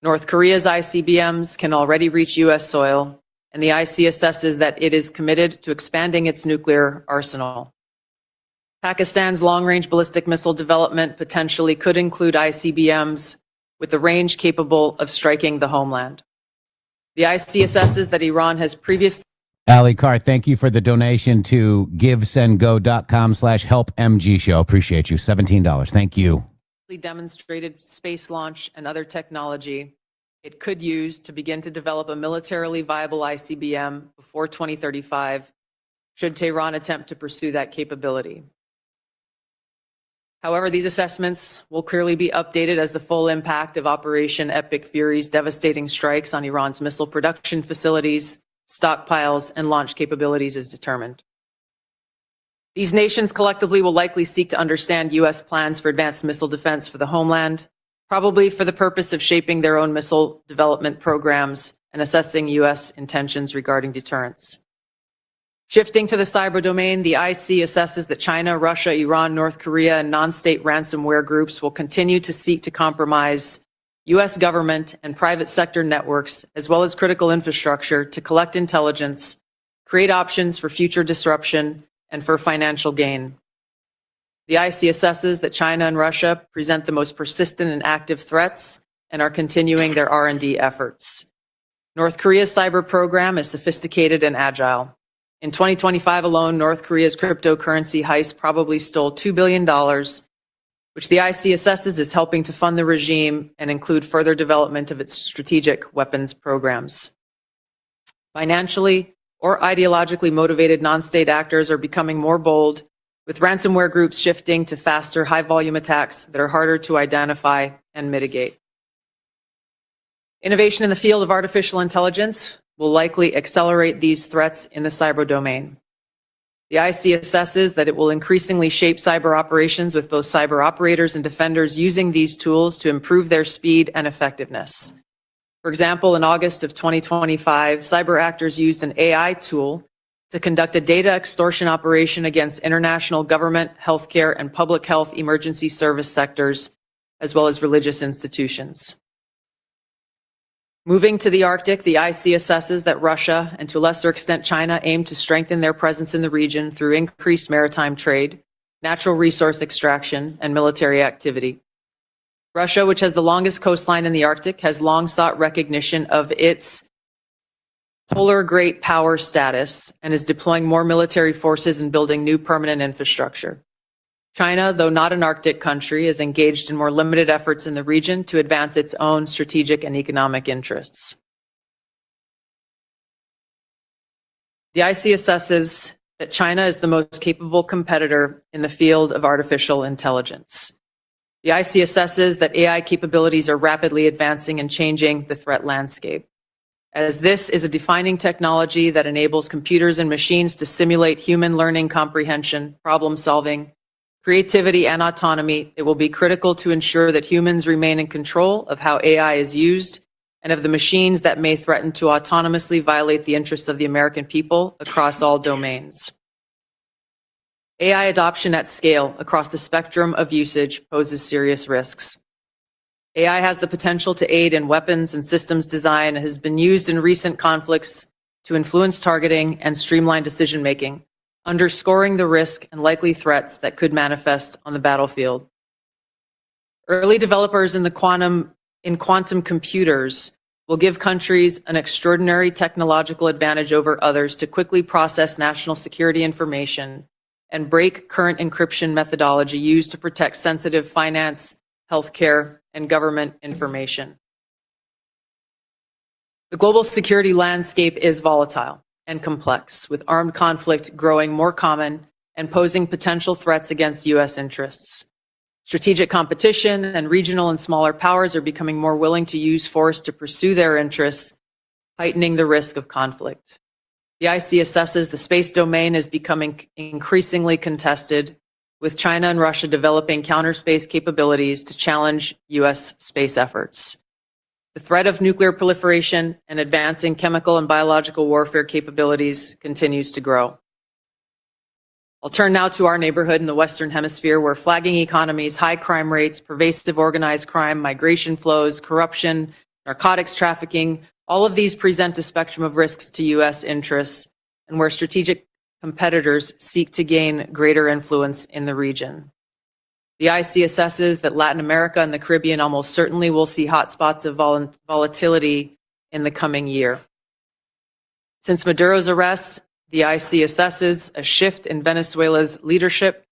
North Korea's ICBMs can already reach U.S. soil, and the IC assesses that it is committed to expanding its nuclear arsenal. Pakistan's long-range ballistic missile development potentially could include ICBMs with the range capable of striking the homeland. The IC assesses that Iran has previously Ali Carr, thank you for the donation to givesendgo.com/helpmgshow. Appreciate you. $17. Thank you. demonstrated space launch and other technology it could use to begin to develop a militarily viable ICBM before 2035, should Tehran attempt to pursue that capability. However, these assessments will clearly be updated as the full impact of Operation Epic Fury's devastating strikes on Iran's missile production facilities, stockpiles, and launch capabilities is determined. These nations collectively will likely seek to understand U.S. plans for advanced missile defense for the homeland, probably for the purpose of shaping their own missile development programs and assessing U.S. intentions regarding deterrence. Shifting to the cyber domain, the IC assesses that China, Russia, Iran, North Korea, and non-state ransomware groups will continue to seek to compromise U.S. government and private sector networks, as well as critical infrastructure, to collect intelligence, create options for future disruption, and for financial gain. The IC assesses that China and Russia present the most persistent and active threats and are continuing their R&D efforts. North Korea's cyber program is sophisticated and agile. In 2025 alone, North Korea's cryptocurrency heist probably stole $2 billion, which the IC assesses is helping to fund the regime and include further development of its strategic weapons programs. Financially or ideologically motivated non-state actors are becoming more bold, with ransomware groups shifting to faster, high-volume attacks that are harder to identify and mitigate. Innovation in the field of artificial intelligence will likely accelerate these threats in the cyber domain. The IC assesses that it will increasingly shape cyber operations, with both cyber operators and defenders using these tools to improve their speed and effectiveness. For example, in August of 2025, cyber actors used an AI tool to conduct a data extortion operation against international government, healthcare, and public health emergency service sectors, as well as religious institutions. Moving to the Arctic, the IC assesses that Russia, and to a lesser extent China, aim to strengthen their presence in the region through increased maritime trade, natural resource extraction, and military activity. Russia, which has the longest coastline in the Arctic, has long sought recognition of its polar great power status and is deploying more military forces and building new permanent infrastructure. China, though not an Arctic country, is engaged in more limited efforts in the region to advance its own strategic and economic interests. The IC assesses that China is the most capable competitor in the field of artificial intelligence. The IC assesses that AI capabilities are rapidly advancing and changing the threat landscape, as this is a defining technology that enables computers and machines to simulate human learning comprehension, problem solving, creativity, and autonomy. It will be critical to ensure that humans remain in control of how AI is used and of the machines that may threaten to autonomously violate the interests of the American people across all domains. AI adoption at scale across the spectrum of usage poses serious risks. AI has the potential to aid in weapons and systems design and has been used in recent conflicts to influence targeting and streamline decision-making, underscoring the risk and likely threats that could manifest on the battlefield. Early developers in quantum computers will give countries an extraordinary technological advantage over others to quickly process national security information and break current encryption methodology used to protect sensitive finance, healthcare, and government information. The global security landscape is volatile and complex, with armed conflict growing more common and posing potential threats against U.S. interests. Strategic competition and regional and smaller powers are becoming more willing to use force to pursue their interests, heightening the risk of conflict. The IC assesses the space domain is becoming increasingly contested, with China and Russia developing counter-space capabilities to challenge U.S. space efforts. The threat of nuclear proliferation and advancing chemical and biological warfare capabilities continues to grow. I'll turn now to our neighborhood in the Western Hemisphere, where flagging economies, high crime rates, pervasive organized crime, migration flows, corruption, narcotics trafficking, all of these present a spectrum of risks to U.S. interests, and where strategic competitors seek to gain greater influence in the region. The IC assesses that Latin America and the Caribbean almost certainly will see hotspots of volatility in the coming year. Since Maduro's arrest, the IC assesses a shift in Venezuela's leadership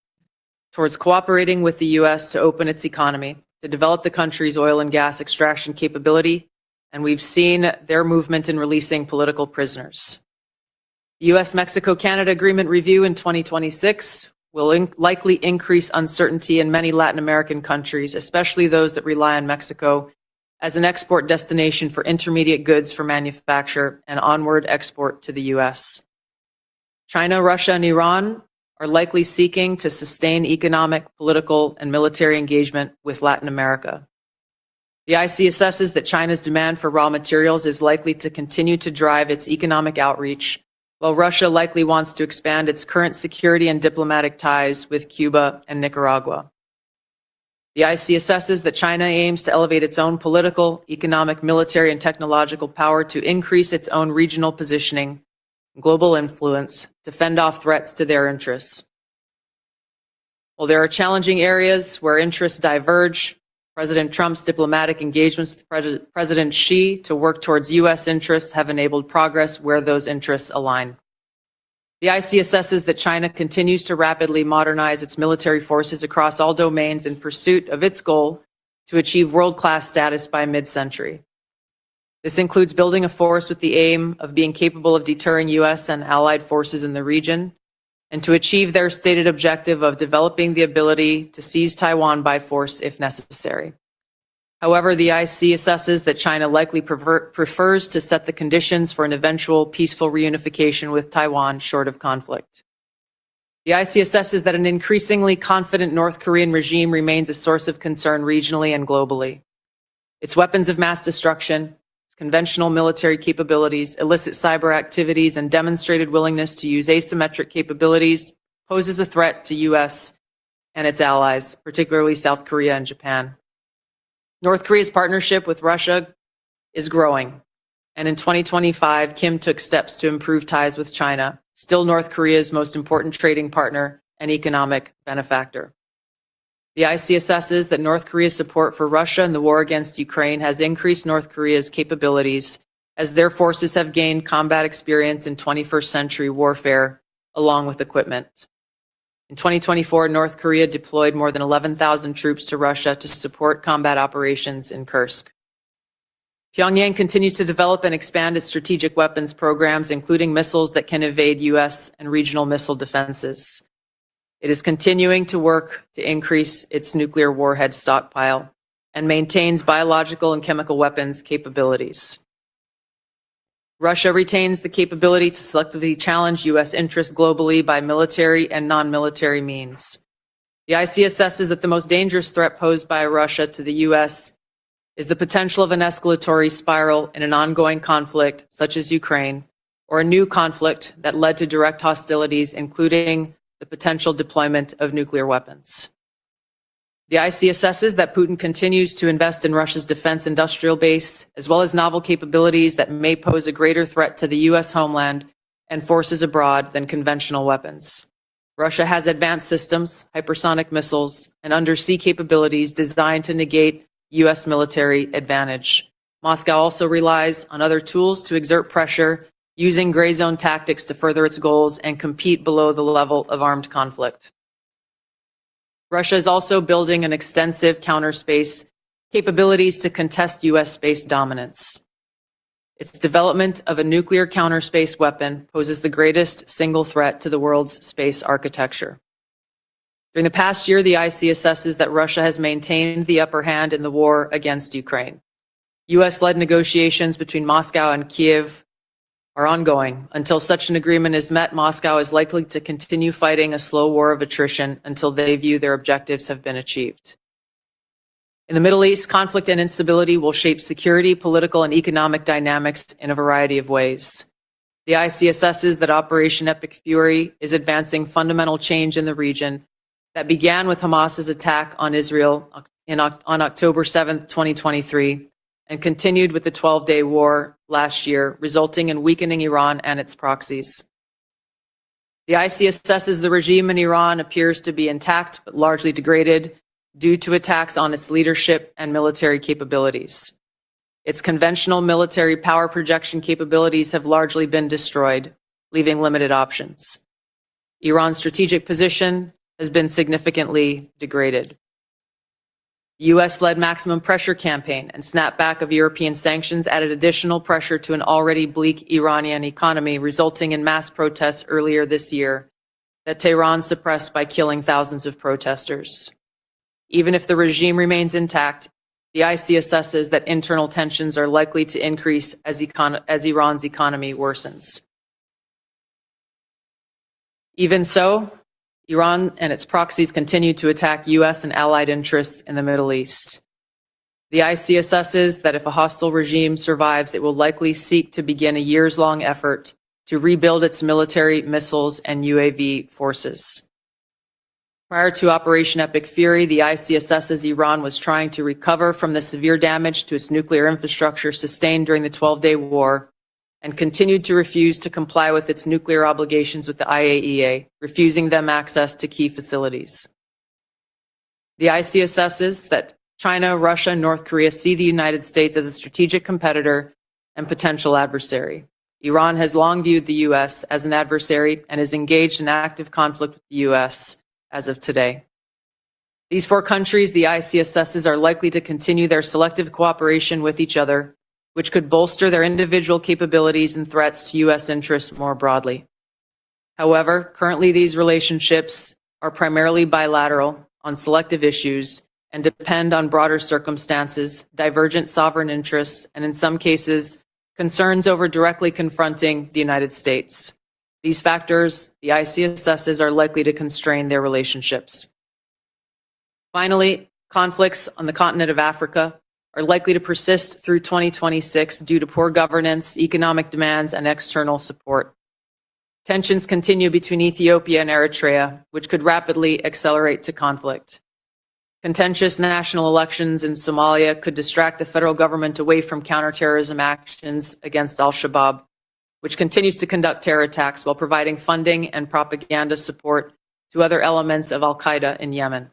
towards cooperating with the U.S. to open its economy, to develop the country's oil and gas extraction capability, and we've seen their movement in releasing political prisoners. The U.S.-Mexico-Canada Agreement review in 2026 will likely increase uncertainty in many Latin American countries, especially those that rely on Mexico as an export destination for intermediate goods for manufacture and onward export to the U.S. China, Russia, and Iran are likely seeking to sustain economic, political, and military engagement with Latin America. The IC assesses that China's demand for raw materials is likely to continue to drive its economic outreach, while Russia likely wants to expand its current security and diplomatic ties with Cuba and Nicaragua. The IC assesses that China aims to elevate its own political, economic, military, and technological power to increase its own regional positioning, global influence, to fend off threats to their interests. While there are challenging areas where interests diverge, President Trump's diplomatic engagements with President Xi to work towards U.S. interests have enabled progress where those interests align. The IC assesses that China continues to rapidly modernize its military forces across all domains in pursuit of its goal to achieve world-class status by mid-century. This includes building a force with the aim of being capable of deterring U.S. and allied forces in the region, and to achieve their stated objective of developing the ability to seize Taiwan by force if necessary. However, the IC assesses that China likely prefers to set the conditions for an eventual peaceful reunification with Taiwan short of conflict. The IC assesses that an increasingly confident North Korean regime remains a source of concern regionally and globally. Its weapons of mass destruction, conventional military capabilities, illicit cyber activities, and demonstrated willingness to use asymmetric capabilities poses a threat to U.S. and its allies, particularly South Korea and Japan. North Korea's partnership with Russia is growing. And in 2025, Kim took steps to improve ties with China, still North Korea's most important trading partner and economic benefactor. The IC assesses that North Korea's support for Russia in the war against Ukraine has increased North Korea's capabilities as their forces have gained combat experience in 21st century warfare, along with equipment. In 2024, North Korea deployed more than 11,000 troops to Russia to support combat operations in Kursk. Pyongyang continues to develop and expand its strategic weapons programs, including missiles that can evade U.S. and regional missile defenses. It is continuing to work to increase its nuclear warhead stockpile and maintains biological and chemical weapons capabilities. Russia retains the capability to selectively challenge U.S. interests globally by military and non-military means. The IC assesses that the most dangerous threat posed by Russia to the U.S. is the potential of an escalatory spiral in an ongoing conflict, such as Ukraine, or a new conflict that led to direct hostilities, including the potential deployment of nuclear weapons. The IC assesses that Putin continues to invest in Russia's defense industrial base, as well as novel capabilities that may pose a greater threat to the U.S. homeland and forces abroad than conventional weapons. Russia has advanced systems, hypersonic missiles, and undersea capabilities designed to negate U.S. military advantage. Moscow also relies on other tools to exert pressure, using gray zone tactics to further its goals and compete below the level of armed conflict. Russia is also building an extensive counterspace capabilities to contest U.S. space dominance. Its development of a nuclear counterspace weapon poses the greatest single threat to the world's space architecture. During the past year, the IC assesses that Russia has maintained the upper hand in the war against Ukraine. U.S.-led negotiations between Moscow and Kiev are ongoing. Until such an agreement is met, Moscow is likely to continue fighting a slow war of attrition until they view their objectives have been achieved. In the Middle East, conflict and instability will shape security, political, and economic dynamics in a variety of ways. The IC assesses that Operation Epic Fury is advancing fundamental change in the region that began with Hamas's attack on Israel on October 7, 2023, and continued with the 12-day war last year, resulting in weakening Iran and its proxies. The IC assesses the regime in Iran appears to be intact but largely degraded due to attacks on its leadership and military capabilities. Its conventional military power projection capabilities have largely been destroyed, leaving limited options. Iran's strategic position has been significantly degraded. The U.S.-led maximum pressure campaign and snapback of European sanctions added additional pressure to an already bleak Iranian economy, resulting in mass protests earlier this year that Tehran suppressed by killing thousands of protesters. Even if the regime remains intact, the IC assesses that internal tensions are likely to increase as Iran's economy worsens. Even so, Iran and its proxies continue to attack U.S. and allied interests in the Middle East. The IC assesses that if a hostile regime survives, it will likely seek to begin a years-long effort to rebuild its military, missiles, and UAV forces. Prior to Operation Epic Fury, the IC assesses Iran was trying to recover from the severe damage to its nuclear infrastructure sustained during the 12-day war, and continued to refuse to comply with its nuclear obligations with the IAEA, refusing them access to key facilities. The IC assesses that China, Russia, and North Korea see the United States as a strategic competitor and potential adversary. Iran has long viewed the U.S. as an adversary and is engaged in active conflict with the U.S. as of today. These four countries, the IC assesses, are likely to continue their selective cooperation with each other, which could bolster their individual capabilities and threats to U.S. interests more broadly. However, currently these relationships are primarily bilateral on selective issues and depend on broader circumstances, divergent sovereign interests, and in some cases, concerns over directly confronting the United States. These factors, the IC assesses, are likely to constrain their relationships. Finally, conflicts on the continent of Africa are likely to persist through 2026 due to poor governance, economic demands, and external support. Tensions continue between Ethiopia and Eritrea, which could rapidly accelerate to conflict. Contentious national elections in Somalia could distract the federal government away from counterterrorism actions against al-Shabaab, which continues to conduct terror attacks while providing funding and propaganda support to other elements of al-Qaeda in Yemen.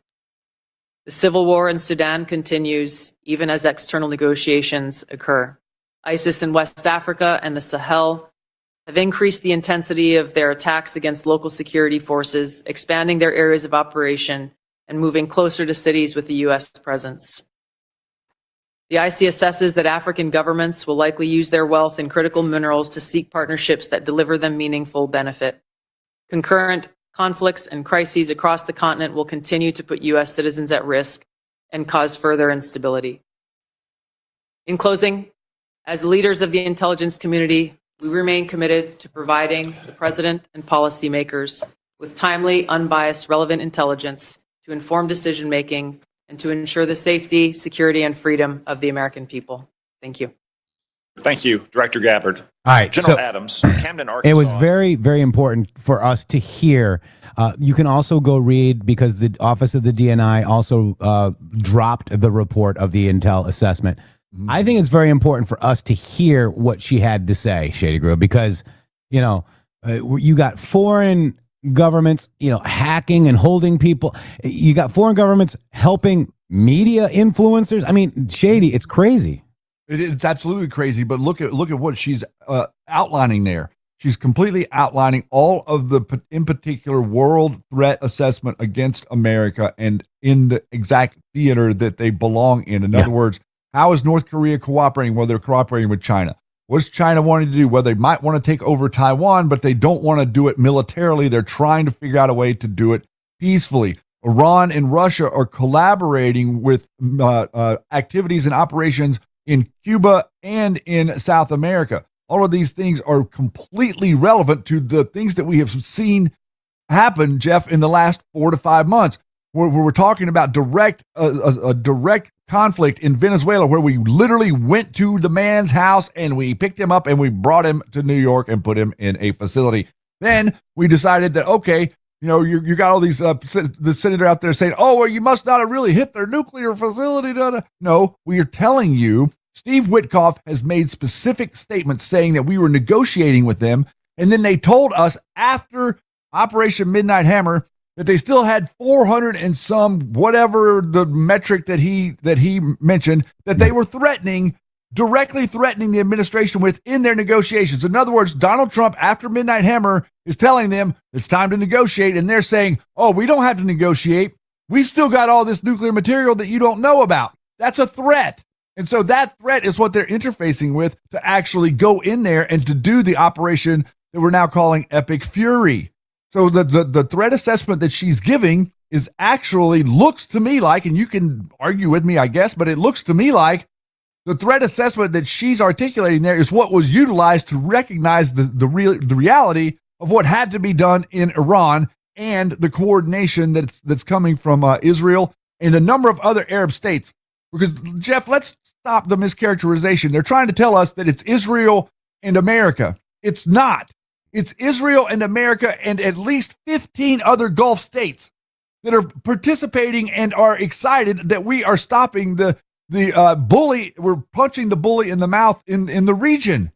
The civil war in Sudan continues even as external negotiations occur. ISIS in West Africa and the Sahel have increased the intensity of their attacks against local security forces, expanding their areas of operation and moving closer to cities with a U.S. presence. The IC assesses that African governments will likely use their wealth in critical minerals to seek partnerships that deliver them meaningful benefit. Concurrent conflicts and crises across the continent will continue to put U.S. citizens at risk and cause further instability. In closing, as the leaders of the intelligence community, we remain committed to providing the President and policymakers with timely, unbiased, relevant intelligence to inform decision-making and to ensure the safety, security, and freedom of the American people. Thank you. Thank you, Director Gabbard. All right, General so Adams, Camden, Arkansas. it was very, very important for us to hear. You can also go read, because the Office of the DNI also dropped the report of the intel assessment. I think it's very important for us to hear what she had to say, Shady Groove, because, you know, you got foreign governments, you know, hacking and holding people. You got foreign governments helping media influencers. I mean, Shady, it's crazy. It's absolutely crazy, but look at what she's outlining there. She's completely outlining all of the, in particular, world threat assessment against America and in the exact theater that they belong in. In other words, how is North Korea cooperating? Well, they're cooperating with China. What's China wanting to do? Well, they might want to take over Taiwan, but they don't want to do it militarily. They're trying to figure out a way to do it peacefully. Iran and Russia are collaborating with activities and operations in Cuba and in South America. All of these things are completely relevant to the things that we have seen happen, Jeff, in the last 4 to 5 months. Where we're talking about a direct conflict in Venezuela, where we literally went to the man's house and we picked him up and we brought him to New York and put him in a facility. Then we decided that, okay, you know, you got all these, the senator out there saying, oh, well, you must not have really hit their nuclear facility. No, we are telling you, Steve Witkoff has made specific statements saying that we were negotiating with them. And then they told us after Operation Midnight Hammer that they still had 400 and some, whatever the metric that he mentioned, that they were directly threatening the administration with in their negotiations. In other words, Donald Trump, after Midnight Hammer, is telling them it's time to negotiate. And they're saying, oh, we don't have to negotiate. We still got all this nuclear material that you don't know about. That's a threat. And so that threat is what they're interfacing with to actually go in there and to do the operation that we're now calling Epic Fury. So the threat assessment that she's giving is actually, looks to me like, and you can argue with me, I guess, but it looks to me like the threat assessment that she's articulating there is what was utilized to recognize the reality of what had to be done in Iran and the coordination that's coming from Israel and a number of other Arab states. Because, Jeff, let's stop the mischaracterization. They're trying to tell us that it's Israel and America. It's not. It's Israel and America and at least 15 other Gulf states that are participating and are excited that we are stopping the bully. We're punching the bully in the mouth in the region.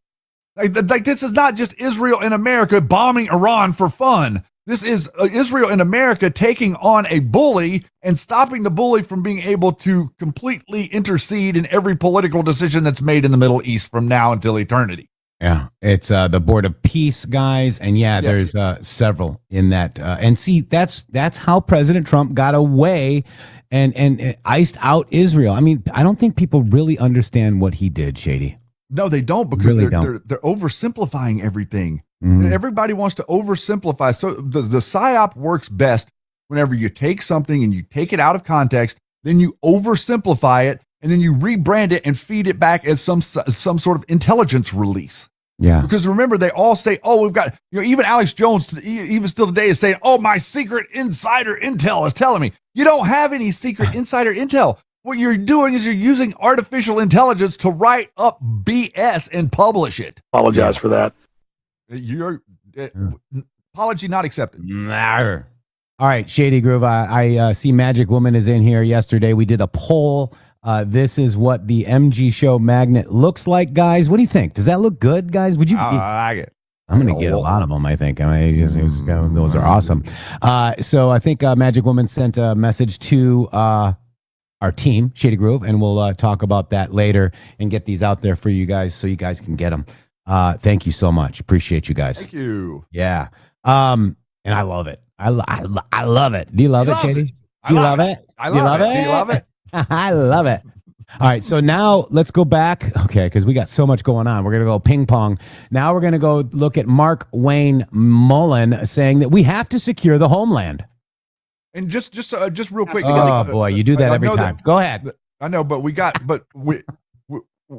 Like this is not just Israel and America bombing Iran for fun. This is Israel and America taking on a bully and stopping the bully from being able to completely intercede in every political decision that's made in the Middle East from now until eternity. Yeah, it's the Board of Peace guys, and there's several in that. And see, that's how President Trump got away and iced out Israel. I mean, I don't think people really understand what he did, Shady. No, they don't, because they're oversimplifying everything. Mm-hmm. Everybody wants to oversimplify. So the PSYOP works best whenever you take something and you take it out of context, then you oversimplify it, and then you rebrand it and feed it back as some sort of intelligence release. Yeah. Because remember, they all say, oh, we've got, even Alex Jones, even still today, is saying, oh, my secret insider intel is telling me. You don't have any secret insider intel. What you're doing is you're using artificial intelligence to write up BS and publish it. Apologize for that. Your apology not accepted. All All right, Shady Groove. I see Magic Woman is in here yesterday. We did a poll. This is what the MG Show magnet looks like, guys. What do you think? Does that look good, guys? Would you? I like it. I'm going to get a lot of them, I think. Those are awesome. So I think Magic Woman sent a message to our team, Shady Groove, and we'll talk about that later and get these out there for you guys so you guys can get them. Thank you so much. Appreciate you guys. Thank you. Yeah. And I love it. I love it. Do you love it, Shady? Do you love it? I love it. Do you love it? I love it. All right, so now let's go back, okay, because we got so much going on. We're going to go ping pong. Now we're going to go look at Markwayne Mullin saying that we have to secure the homeland. And just real quick. Oh, boy, you do that every time. Go ahead. I know, but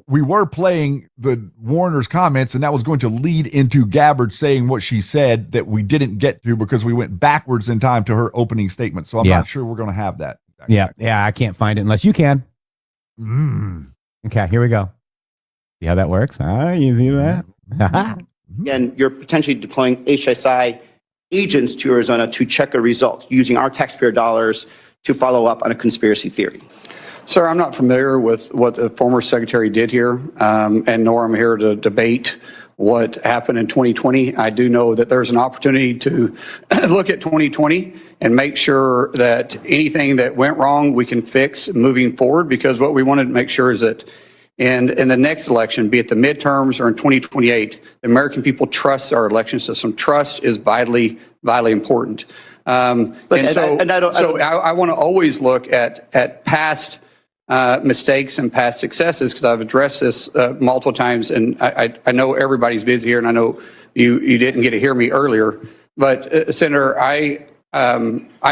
we were playing the Warner's comments, and that was going to lead into Gabbard saying what she said that we didn't get to because we went backwards in time to her opening statement. So I'm not sure we're going to have that. Yeah, I can't find it unless you can. Okay, here we go. See how that works? You see that? And you're potentially deploying HSI agents to Arizona to check a result using our taxpayer dollars to follow up on a conspiracy theory. Sir, I'm not familiar with what the former secretary did here, and nor I'm here to debate what happened in 2020. I do know that there's an opportunity to look at 2020 and make sure that anything that went wrong we can fix moving forward, because what we wanted to make sure is that in the next election, be it the midterms or in 2028, the American people trust our election system. Trust is vitally important. I want to always look at past mistakes and past successes, because I've addressed this multiple times, and I know everybody's busy here, and I know you didn't get to hear me earlier. But Senator, I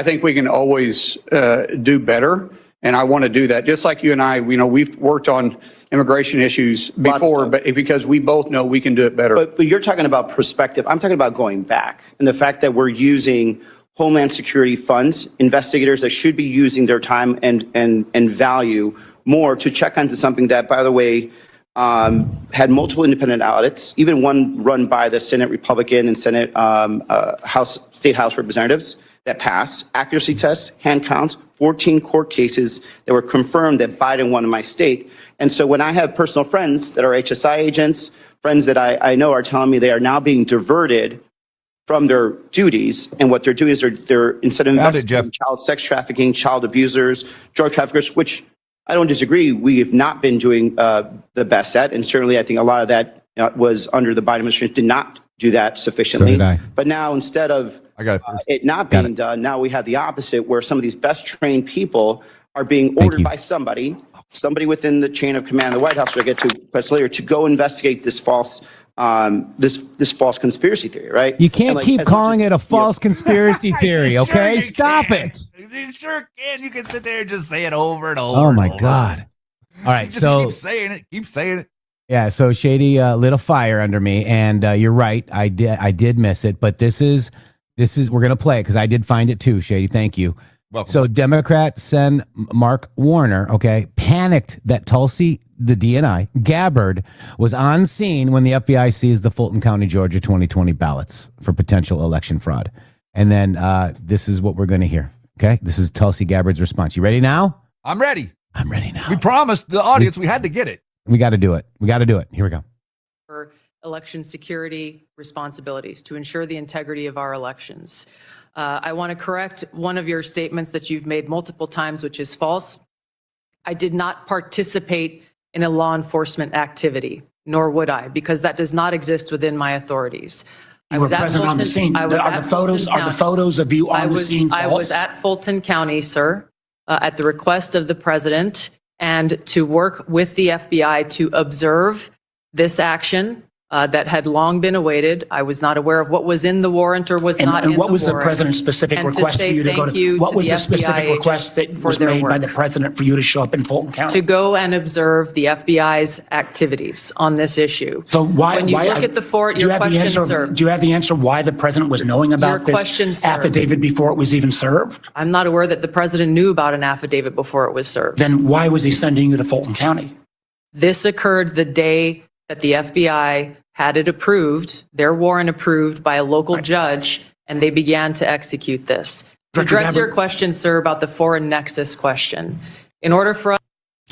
think we can always do better, and I want to do that. Just like you and I, we've worked on immigration issues before, but because we both know we can do it better. But you're talking about perspective. I'm talking about going back, and the fact that we're using Homeland Security funds, investigators that should be using their time and value more to check onto something that, by the way, had multiple independent audits, even one run by the Senate Republican and Senate State House representatives that passed, accuracy tests, hand counts, 14 court cases that were confirmed that Biden won in my state. And so when I have personal friends that are HSI agents, friends that I know are telling me they are now being diverted from their duties, and what they're doing is they're instead of investigating child sex trafficking, child abusers, drug traffickers, which I don't disagree, we have not been doing the best at, and certainly I think a lot of that was under the Biden administration, did not do that sufficiently. But now instead of it not being done, now we have the opposite, where some of these best trained people are being ordered by somebody within the chain of command of the White House, which I get to press later, to go investigate this false this false conspiracy theory, right? You can't keep calling it a false conspiracy theory, okay? Sure Stop it. You sure can. You can sit there and just say it over and over. Oh my God. All right, so keep saying it. Yeah, so Shady lit a fire under me, and you're right. I did miss it, but this is we're gonna play it because I did find it too, Shady. Thank you. Welcome. So Democrat Sen Mark Warner, okay, panicked that Tulsi, the DNI, Gabbard, was on scene when the FBI seized the Fulton County, Georgia 2020 ballots for potential election fraud. And then this is what we're going to hear, okay? This is Tulsi Gabbard's response. You ready now? I'm ready. I'm ready now. We promised the audience we had to get it. We got to do it. We got to do it. Here we go. For election security responsibilities to ensure the integrity of our elections. I want to correct one of your statements that you've made multiple times, which is false. I did not participate in a law enforcement activity, nor would I, because that does not exist within my authorities. You were present on the scene. Are the photos of you on the scene false? I was at Fulton County, sir, at the request of the president, and to work with the FBI to observe this action that had long been awaited. I was not aware of what was in the warrant or was not in the warrant. And what was the president's specific request for you to go to? What was the specific request that was made by the president for you to show up in Fulton County? To go and observe the FBI's activities on this issue. So when you look at the fort, your question, sir. Do you have the answer why the president was knowing about this affidavit before it was even served? I'm not aware that the president knew about an affidavit before it was served. Then why was he sending you to Fulton County? This occurred the day that the FBI had it approved, their warrant approved by a local judge, and they began to execute this. To address your question, sir, about the foreign nexus question, in order for us.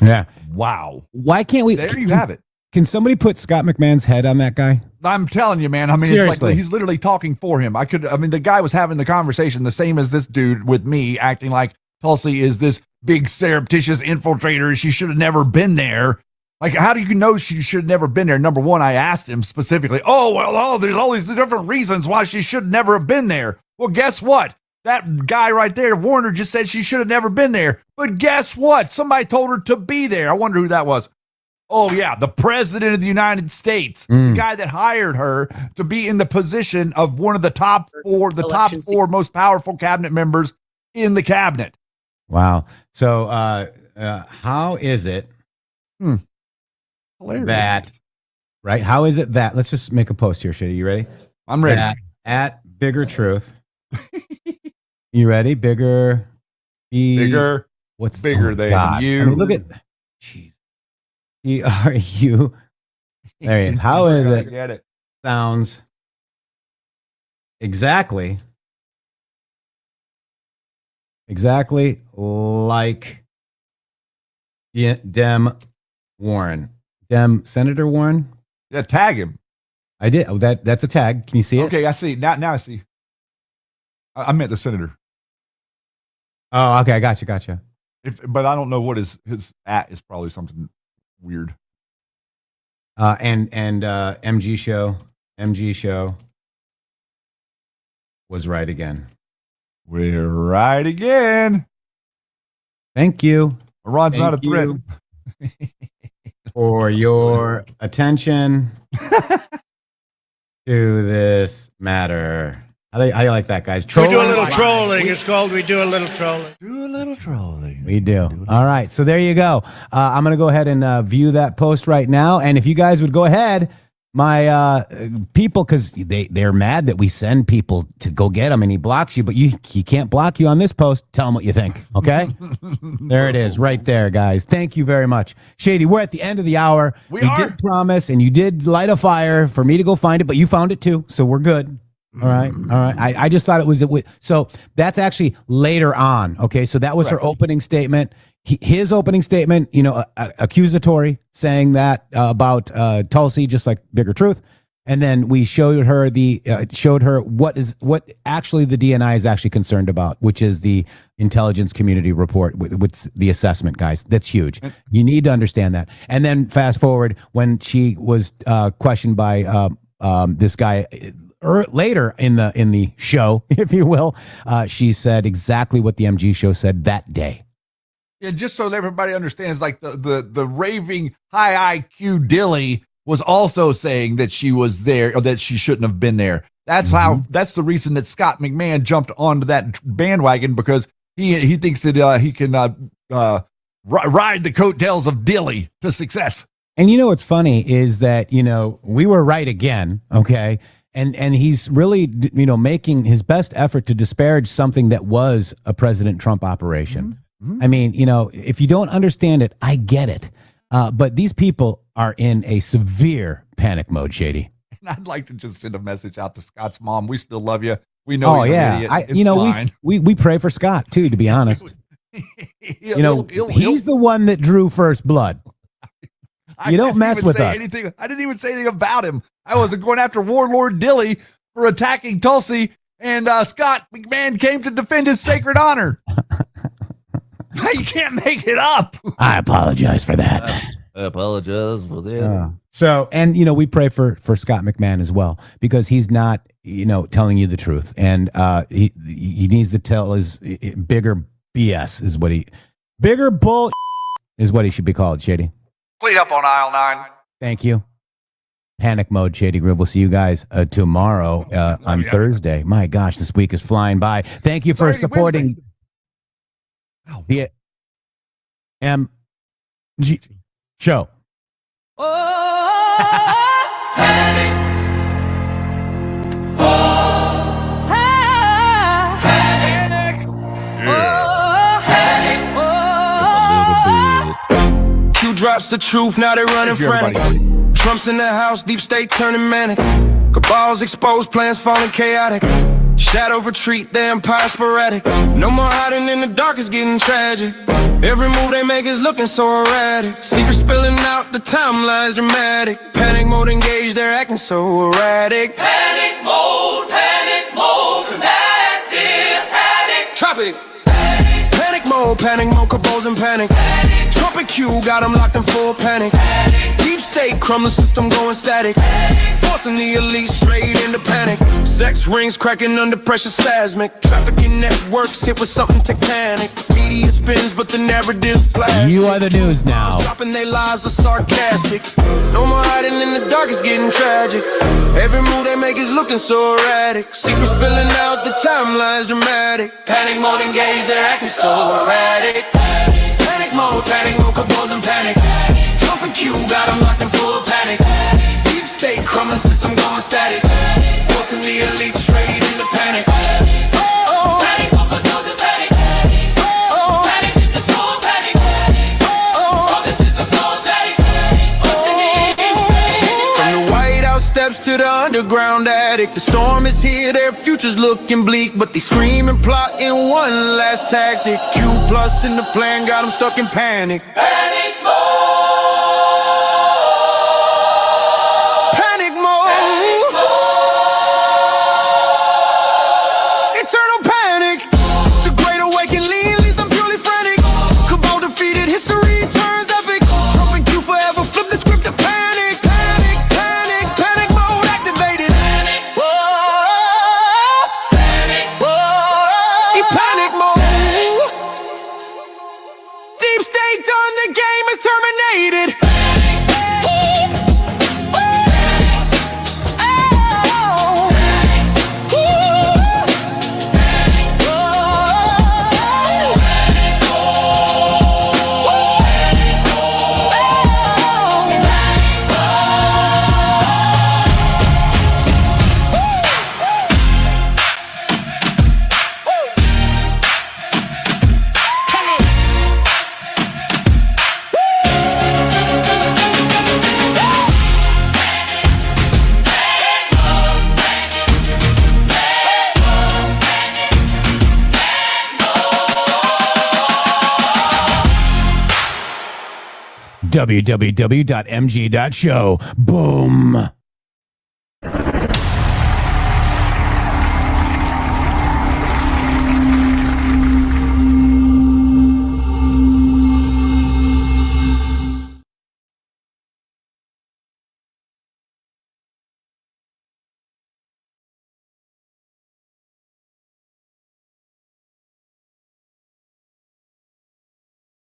Yeah. Wow. Why can't we? There you have it. Can somebody put Scott McMahon's head on that guy? I'm telling you, man. I mean, Seriously. it's like he's literally talking for him. The guy was having the conversation the same as this dude with me, acting like Tulsi is this big surreptitious infiltrator. She should have never been there. Like, how do you know she should have never been there? Number one, I asked him specifically, there's all these different reasons why she should never have been there. Well, guess what? That guy right there, Warner, just said she should have never been there. But guess what? Somebody told her to be there. I wonder who that was. Oh, yeah, the president of the United States. It's the guy that hired her to be in the position of one of the top four most powerful cabinet members in the cabinet. Wow. So how is it that, right? How is it that, let's just make a post here, Shady. You ready? I'm ready. At Bigger Truth. You ready? Bigger. What's bigger than you? I mean, look at, jeez. E-R-U. There you go. How is it? Get it. Sounds exactly like Dem Warren. Senator Warren? Yeah, tag him. I did. Oh, that's a tag. Can you see it? Okay, I see. Now I see. I meant the senator. Oh, okay. I gotcha. But I don't know what his at is. Probably something weird. And MG show was right again. We're right again. Thank you. Iran's not a threat. For your attention to this matter. How do you like that, guys? We do a little trolling. It's called We Do a Little Trolling. Do a little trolling. We do. All right. So there you go. I'm going to go ahead and view that post right now. And if you guys would go ahead, my people, because they're mad that we send people to go get him and he blocks you, but he can't block you on this post. Tell him what you think. Okay? There it is right there, guys. Thank you very much. Shady, we're at the end of the hour. We did promise, and you did light a fire for me to go find it, but you found it too. So we're good. All right. I just thought it was so that's actually later on. Okay, so that was her opening statement. His opening statement, accusatory, saying that about Tulsi, just like Bigger Truth, and then we showed her what actually the DNI is actually concerned about, which is the intelligence community report with the assessment, guys. That's huge. You need to understand that. And then fast forward when she was questioned by this guy. Later in the show, if you will, she said exactly what the MG show said that day. Yeah, just so everybody understands, like the raving high IQ Dilly was also saying that she was there or that she shouldn't have been there. That's that's the reason that Scott McMahon jumped onto that bandwagon, because he thinks that he can ride the coattails of Dilly to success. And what's funny is that we were right again. Okay. And he's really, making his best effort to disparage something that was a President Trump operation. I mean, if you don't understand it, I get it. But these people are in a severe panic mode, Shady. And I'd like to just send a message out to Scott's mom. We still love you. We know he's an idiot. It's fine. we pray for Scott too, to be honest. He's the one that drew first blood. You don't mess with us. I didn't even say anything about him. I wasn't going after Warlord Dilly for attacking Tulsi, and Scott McMahon came to defend his sacred honor. You can't make it up. I apologize for that. I apologize for that. So, and we pray for Scott McMahon as well, because he's not, telling you the truth, and he needs to tell his bigger BS is what bigger bull is what he should be called, Shady. Clean up on aisle 9. Thank you. Panic mode, Shady Groove. We'll see you guys tomorrow on Thursday. My gosh, this week is flying by. Thank you for supporting the MG show. Drops the truth, now they running frantic. Trump's in the house, deep state turning manic. Cabals exposed, plans falling chaotic. Shadow retreat, the empire sporadic. No more hiding in the dark, it's getting tragic. Every move they make is looking so erratic. Secrets spilling out, the timeline's dramatic. Panic mode engaged, they're acting so erratic. Panic mode, combative, panic. Tropic. Panic mode, composing panic. Trump and Q got them locked in full panic. Deep state, crumbling system going static. Forcing the elite straight into panic. Sex rings cracking under pressure, seismic. Trafficking networks hit with something titanic. Media spins, but the narrative's plastic. You are the news now. Dropping their lies are sarcastic. No more hiding in the dark, it's getting tragic. Every move they make is looking so erratic. Secrets spilling out, the timeline's dramatic. Panic mode engaged, they're acting so erratic. Panic mode, composing panic. Trump and Q got them locked in full panic. Deep state, crumbling system going static. Forcing the elite straight into panic. Panic composing panic. Panic in the full panic. All the system going static. Forcing the elite straight into From the White House steps to the underground attic. The storm is here, their future's looking bleak. But they scream and plot in one last tactic. Q plus in the plan got them stuck in panic. Panic mode. Panic mode. Eternal panic. The great awakening leaves them purely frantic. Cabal defeated, history turns epic. Trump and Q forever flip the script to panic. Panic mode activated. Panic mode. Deep state done, the game is terminated. www.mg.show. Boom.